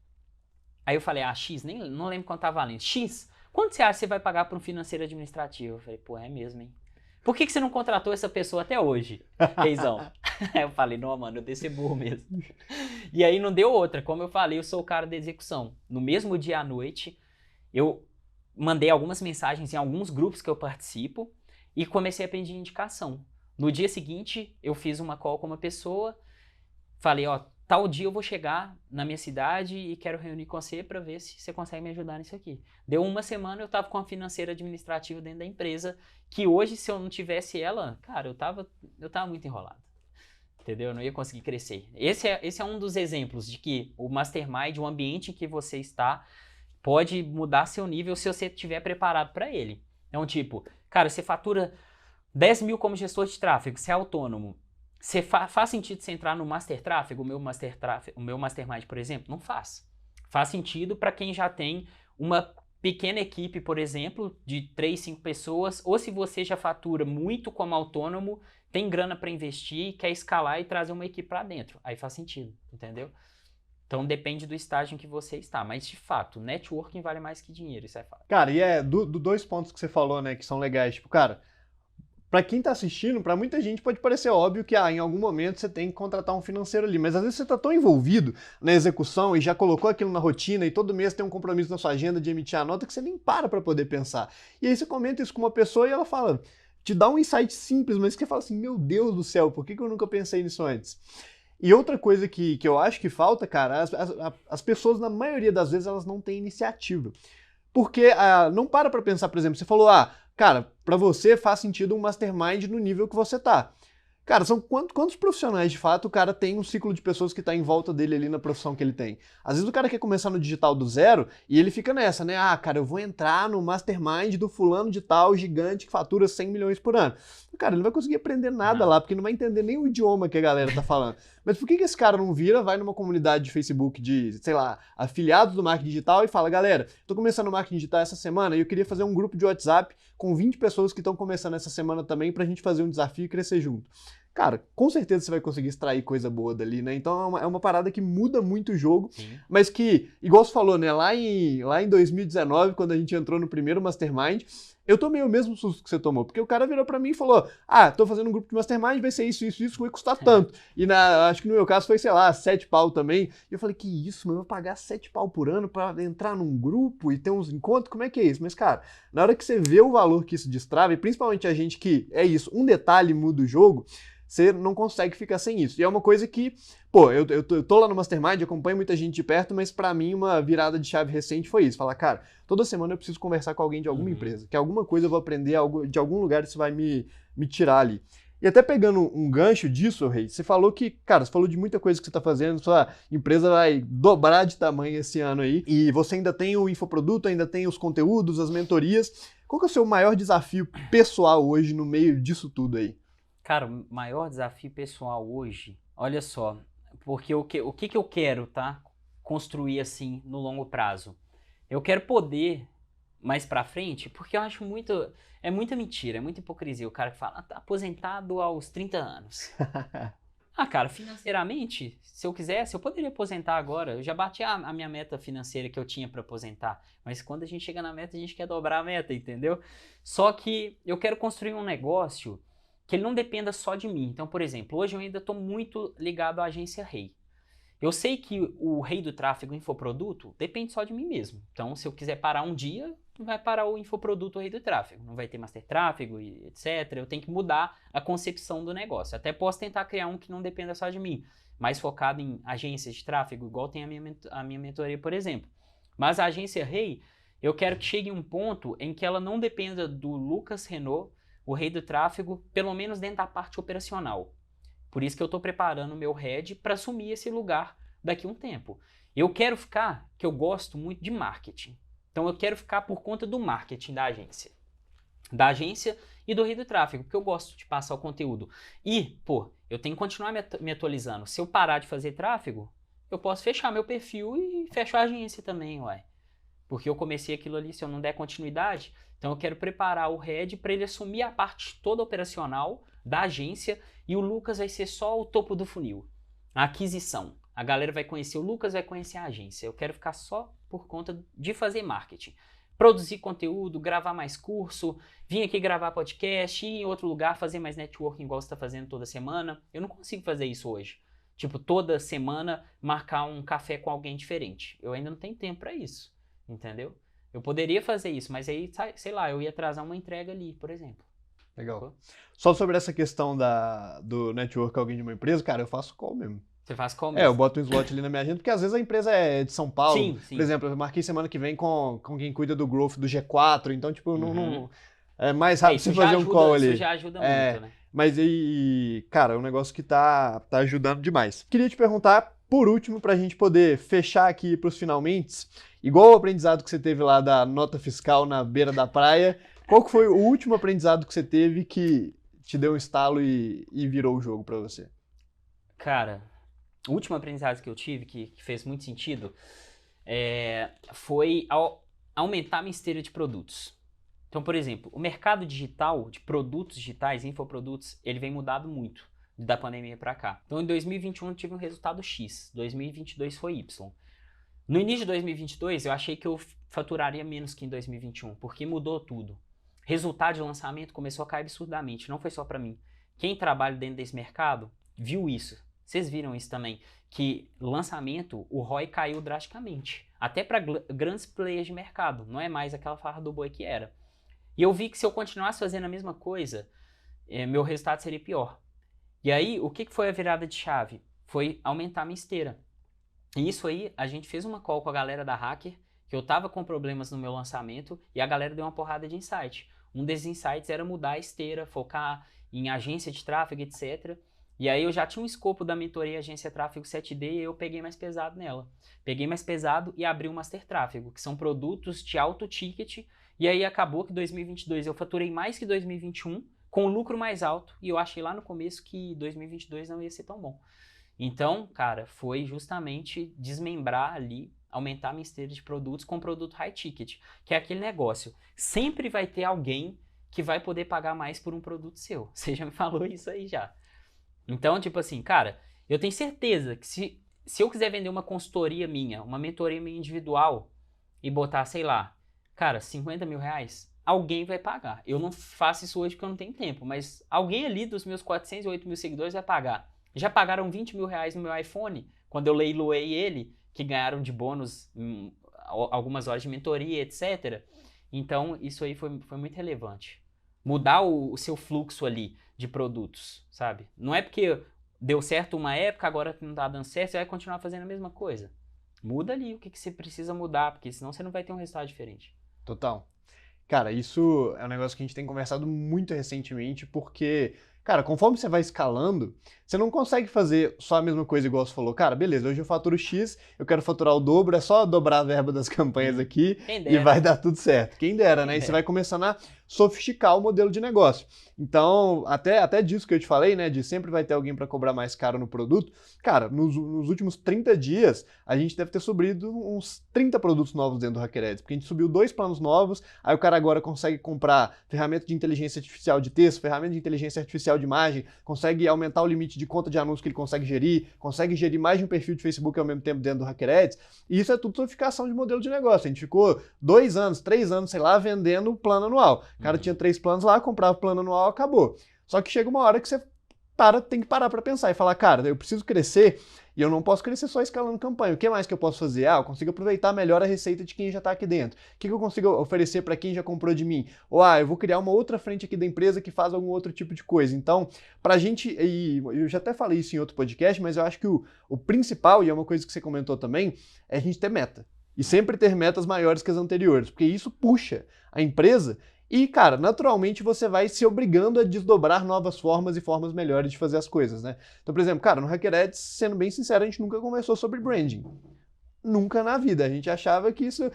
Aí eu falei, X, não lembro quanto tá valendo. X, quanto você acha que você vai pagar para um financeiro administrativo? Eu falei, pô, é mesmo, hein? Por que você não contratou essa pessoa até hoje, Reizão? Aí eu falei, não, mano, eu devo ser burro mesmo. E aí não deu outra. Como eu falei, eu sou o cara da execução. No mesmo dia à noite, eu mandei algumas mensagens em alguns grupos que eu participo e comecei a pedir indicação. No dia seguinte, eu fiz uma call com uma pessoa, falei, ó, tal dia eu vou chegar na minha cidade e quero reunir com você para ver se você consegue me ajudar nisso aqui. Deu uma semana, eu tava com a financeira administrativa dentro da empresa, que hoje, se eu não tivesse ela, cara, eu tava muito enrolado. Entendeu? Eu não ia conseguir crescer. Esse é um dos exemplos de que o mastermind, o ambiente em que você está, pode mudar seu nível se você estiver preparado para ele. Então, cara, você fatura 10 mil como gestor de tráfego, você é autônomo. Faz sentido você entrar no Master Tráfego, o meu Mastermind, por exemplo? Não faz. Faz sentido para quem já tem uma pequena equipe, por exemplo, de 3, 5 pessoas, ou se você já fatura muito como autônomo, tem grana para investir, quer escalar e trazer uma equipe para dentro. Aí faz sentido, entendeu? Então depende do estágio em que você está. Mas de fato, networking vale mais que dinheiro, isso é fato. Cara, e dois pontos que você falou, né, que são legais. Cara, pra quem tá assistindo, pra muita gente pode parecer óbvio que em algum momento você tem que contratar um financeiro ali, mas às vezes você tá tão envolvido na execução e já colocou aquilo na rotina e todo mês tem um compromisso na sua agenda de emitir a nota que você nem para poder pensar. E aí você comenta isso com uma pessoa e ela fala, te dá um insight simples, mas que você fala assim, meu Deus do céu, por que eu nunca pensei nisso antes? E outra coisa que eu acho que falta, cara, as pessoas, na maioria das vezes, elas não têm iniciativa. Porque não para pra pensar, por exemplo, você falou, cara, pra você faz sentido um mastermind no nível que você tá. Cara, são quantos profissionais, de fato, o cara tem um ciclo de pessoas que tá em volta dele ali na profissão que ele tem? Às vezes o cara quer começar no digital do zero e ele fica nessa, né? Cara, eu vou entrar no mastermind do fulano de tal gigante que fatura 100 milhões por ano. Cara, ele não vai conseguir aprender nada lá, porque não vai entender nem o idioma que a galera tá falando. Mas por que esse cara não vira, vai numa comunidade de Facebook de, sei lá, afiliados do marketing digital e fala, galera, tô começando o marketing digital essa semana e eu queria fazer um grupo de WhatsApp com 20 pessoas que estão começando essa semana também pra gente fazer um desafio e crescer junto. Cara, com certeza você vai conseguir extrair coisa boa dali, né? Então é uma parada que muda muito o jogo, sim, mas que, igual você falou, né? Lá em 2019, quando a gente entrou no primeiro Mastermind, eu tomei o mesmo susto que você tomou, porque o cara virou pra mim e falou, tô fazendo um grupo de Mastermind, vai ser isso, vai custar tanto. E acho que no meu caso foi, sei lá, 7 pau também. E eu falei, que isso, mano, eu vou pagar 7 pau por ano pra entrar num grupo e ter uns encontros? Como é que é isso? Mas, cara, na hora que você vê o valor que isso destrava, e principalmente a gente que, é isso, um detalhe muda o jogo, você não consegue ficar sem isso. E é uma coisa que, eu tô lá no Mastermind, acompanho muita gente de perto, mas pra mim uma virada de chave recente foi isso. Falar, cara, toda semana eu preciso conversar com alguém de alguma empresa, que alguma coisa eu vou aprender de algum lugar, isso vai me tirar ali. E até pegando um gancho disso, Rei, você falou que, cara, você falou de muita coisa que você tá fazendo, sua empresa vai dobrar de tamanho esse ano aí, e você ainda tem o infoproduto, ainda tem os conteúdos, as mentorias. Qual que é o seu maior desafio pessoal hoje no meio disso tudo aí? Cara, o maior desafio pessoal hoje, olha só, porque o que eu quero, tá? Construir assim no longo prazo. Eu quero poder mais pra frente, porque eu acho muito... É muita mentira, é muita hipocrisia. O cara que fala, tá aposentado aos 30 anos. Cara, financeiramente, se eu quisesse, eu poderia aposentar agora. Eu já bati a minha meta financeira que eu tinha pra aposentar. Mas quando a gente chega na meta, a gente quer dobrar a meta, entendeu? Só que eu quero construir um negócio que ele não dependa só de mim. Então, por exemplo, hoje eu ainda estou muito ligado à agência Rei. Eu sei que o rei do tráfego, o infoproduto, depende só de mim mesmo. Então, se eu quiser parar um dia, vai parar o infoproduto, o rei do tráfego. Não vai ter master tráfego, e etc. Eu tenho que mudar a concepção do negócio. Até posso tentar criar um que não dependa só de mim, mais focado em agências de tráfego, igual tem a minha mentoria, por exemplo. Mas a agência Rei, eu quero que chegue um ponto em que ela não dependa do Lucas Renault, o rei do tráfego, pelo menos dentro da parte operacional. Por isso que eu estou preparando o meu head para assumir esse lugar daqui a um tempo. Eu quero ficar, que eu gosto muito de marketing. Então eu quero ficar por conta do marketing da agência. Da agência e do rei do tráfego, porque eu gosto de passar o conteúdo. E, eu tenho que continuar me atualizando. Se eu parar de fazer tráfego, eu posso fechar meu perfil e fechar a agência também, uai. Porque eu comecei aquilo ali, se eu não der continuidade, então eu quero preparar o head para ele assumir a parte toda operacional da agência e o Lucas vai ser só o topo do funil. A aquisição. A galera vai conhecer o Lucas, vai conhecer a agência. Eu quero ficar só por conta de fazer marketing. Produzir conteúdo, gravar mais curso, vir aqui gravar podcast, ir em outro lugar, fazer mais networking igual você está fazendo toda semana. Eu não consigo fazer isso hoje. Tipo, toda semana marcar um café com alguém diferente. Eu ainda não tenho tempo para isso, entendeu? Eu poderia fazer isso, mas aí, sei lá, eu ia atrasar uma entrega ali, por exemplo. Legal. Só sobre essa questão do network alguém de uma empresa, cara, eu faço call mesmo. Você faz call mesmo? Eu boto um slot ali na minha agenda, porque às vezes a empresa é de São Paulo. Sim, sim. Por exemplo, eu marquei semana que vem com quem cuida do growth do G4, então, tipo, não é mais rápido você fazer um call ali. Isso já ajuda muito, né? Mas aí, cara, é um negócio que tá ajudando demais. Queria te perguntar, por último, pra gente poder fechar aqui pros finalmente, igual o aprendizado que você teve lá da nota fiscal na beira da praia, qual que foi o último aprendizado que você teve que te deu um estalo e virou o jogo pra você? Cara, o último aprendizado que eu tive, que fez muito sentido, foi aumentar a minha esteira de produtos. Então, por exemplo, o mercado digital de produtos digitais, infoprodutos, ele vem mudado muito da pandemia para cá. Então, em 2021 eu tive um resultado X, 2022 foi Y. No início de 2022, eu achei que eu faturaria menos que em 2021, porque mudou tudo. Resultado de lançamento começou a cair absurdamente, não foi só para mim. Quem trabalha dentro desse mercado viu isso. Vocês viram isso também, que lançamento, o ROI caiu drasticamente. Até para grandes players de mercado, não é mais aquela farra do boi que era. E eu vi que se eu continuasse fazendo a mesma coisa, meu resultado seria pior. E aí, o que foi a virada de chave? Foi aumentar a minha esteira. E isso aí, a gente fez uma call com a galera da Hacker, que eu tava com problemas no meu lançamento, e a galera deu uma porrada de insight. Um desses insights era mudar a esteira, focar em agência de tráfego, etc. E aí eu já tinha um escopo da mentoria Agência Tráfego 7D e eu peguei mais pesado nela. Peguei mais pesado e abri o Master Tráfego, que são produtos de alto ticket. E aí acabou que 2022 eu faturei mais que 2021, com lucro mais alto. E eu achei lá no começo que 2022 não ia ser tão bom. Então, cara, foi justamente desmembrar ali, aumentar a minha esteira de produtos com produto high ticket, que é aquele negócio. Sempre vai ter alguém que vai poder pagar mais por um produto seu. Você já me falou isso aí já. Então, tipo assim, cara, eu tenho certeza que se eu quiser vender uma consultoria minha, uma mentoria minha individual e botar, sei lá, cara, 50 mil reais, alguém vai pagar. Eu não faço isso hoje porque eu não tenho tempo, mas alguém ali dos meus 408 mil seguidores vai pagar. Já pagaram 20 mil reais no meu iPhone, quando eu leiloei ele, que ganharam de bônus algumas horas de mentoria, etc. Então, isso aí foi muito relevante. Mudar o seu fluxo ali de produtos, sabe? Não é porque deu certo uma época, agora não tá dando certo, você vai continuar fazendo a mesma coisa. Muda ali o que você precisa mudar, porque senão você não vai ter um resultado diferente. Total. Cara, isso é um negócio que a gente tem conversado muito recentemente, porque, cara, conforme você vai escalando, você não consegue fazer só a mesma coisa igual você falou. Cara, beleza, hoje eu faturo X, eu quero faturar o dobro, é só dobrar a verba das campanhas aqui e vai dar tudo certo. Quem dera, né? E você vai começando a sofisticar o modelo de negócio. Então, até disso que eu te falei, né, de sempre vai ter alguém para cobrar mais caro no produto. Cara, nos últimos 30 dias, a gente deve ter subido uns 30 produtos novos dentro do HackerEds, porque a gente subiu 2 planos novos, aí o cara agora consegue comprar ferramenta de inteligência artificial de texto, ferramenta de inteligência artificial de imagem, consegue aumentar o limite de conta de anúncio que ele consegue gerir mais de um perfil de Facebook ao mesmo tempo dentro do HackerEds, e isso é tudo sofisticação de modelo de negócio. A gente ficou 2 anos, 3 anos, sei lá, vendendo plano anual. O cara tinha 3 planos lá, comprava o plano anual, acabou. Só que chega uma hora que você tem que parar para pensar e falar, cara, eu preciso crescer e eu não posso crescer só escalando campanha. O que mais que eu posso fazer? Eu consigo aproveitar melhor a receita de quem já está aqui dentro. O que eu consigo oferecer para quem já comprou de mim? Ou, eu vou criar uma outra frente aqui da empresa que faz algum outro tipo de coisa. Então, pra gente, e eu já até falei isso em outro podcast, mas eu acho que o principal, e é uma coisa que você comentou também, é a gente ter meta. E sempre ter metas maiores que as anteriores, porque isso puxa a empresa. E, cara, naturalmente você vai se obrigando a desdobrar novas formas e formas melhores de fazer as coisas, né? Então, por exemplo, cara, no HackerEds, sendo bem sincero, a gente nunca conversou sobre branding. Nunca na vida. A gente achava que isso...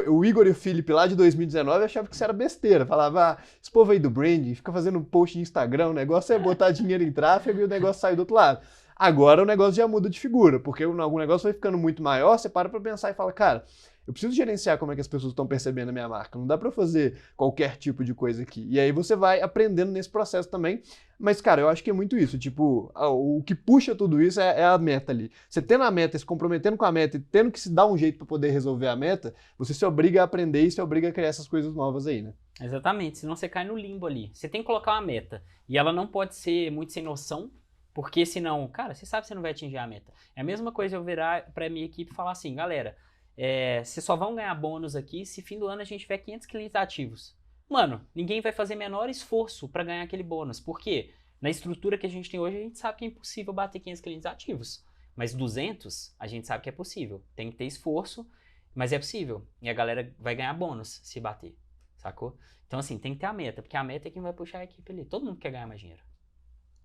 o Igor e o Felipe lá de 2019 achavam que isso era besteira. Falava, esse povo aí do branding fica fazendo um post no Instagram, o negócio é botar dinheiro em tráfego e o negócio sai do outro lado. Agora o negócio já muda de figura, porque algum negócio vai ficando muito maior, você para pra pensar e fala, cara... Eu preciso gerenciar como é que as pessoas estão percebendo a minha marca. Não dá pra fazer qualquer tipo de coisa aqui. E aí você vai aprendendo nesse processo também. Mas, cara, eu acho que é muito isso. Tipo, o que puxa tudo isso é a meta ali. Você tendo a meta, se comprometendo com a meta e tendo que se dar um jeito pra poder resolver a meta, você se obriga a aprender e se obriga a criar essas coisas novas aí, né? Exatamente, senão você cai no limbo ali. Você tem que colocar uma meta. E ela não pode ser muito sem noção, porque senão, cara, você sabe que você não vai atingir a meta. É a mesma coisa eu virar pra minha equipe e falar assim, galera... vocês só vão ganhar bônus aqui se fim do ano a gente tiver 500 clientes ativos. Mano, ninguém vai fazer menor esforço para ganhar aquele bônus. Por quê? Na estrutura que a gente tem hoje, a gente sabe que é impossível bater 500 clientes ativos. Mas 200, a gente sabe que é possível. Tem que ter esforço, mas é possível. E a galera vai ganhar bônus se bater, sacou? Então assim, tem que ter a meta, porque a meta é quem vai puxar a equipe ali. Todo mundo quer ganhar mais dinheiro.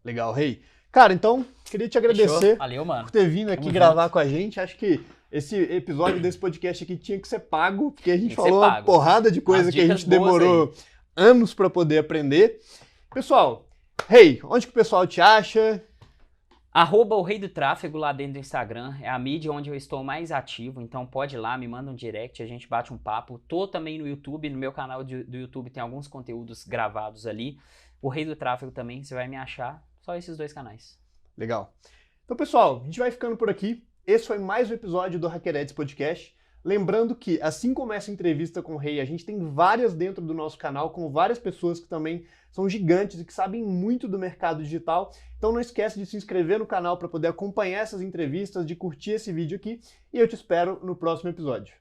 Legal, Rei. Cara, então, queria te agradecer. Fechou? Valeu, mano. Por ter vindo aqui gravar com a gente. Acho que esse episódio desse podcast aqui tinha que ser pago, porque a gente falou uma porrada de coisa que a gente demorou anos para poder aprender. Pessoal, Rei, onde que o pessoal te acha? @o Rei do Tráfego lá dentro do Instagram, é a mídia onde eu estou mais ativo, então pode ir lá, me manda um direct, a gente bate um papo. Tô também no YouTube, no meu canal do YouTube tem alguns conteúdos gravados ali. O Rei do Tráfego também, você vai me achar, só esses 2 canais. Legal. Então, pessoal, a gente vai ficando por aqui. Esse foi mais um episódio do HackerEds Podcast. Lembrando que, assim como essa entrevista com o Rei, a gente tem várias dentro do nosso canal, com várias pessoas que também são gigantes e que sabem muito do mercado digital. Então não esquece de se inscrever no canal para poder acompanhar essas entrevistas, de curtir esse vídeo aqui, e eu te espero no próximo episódio.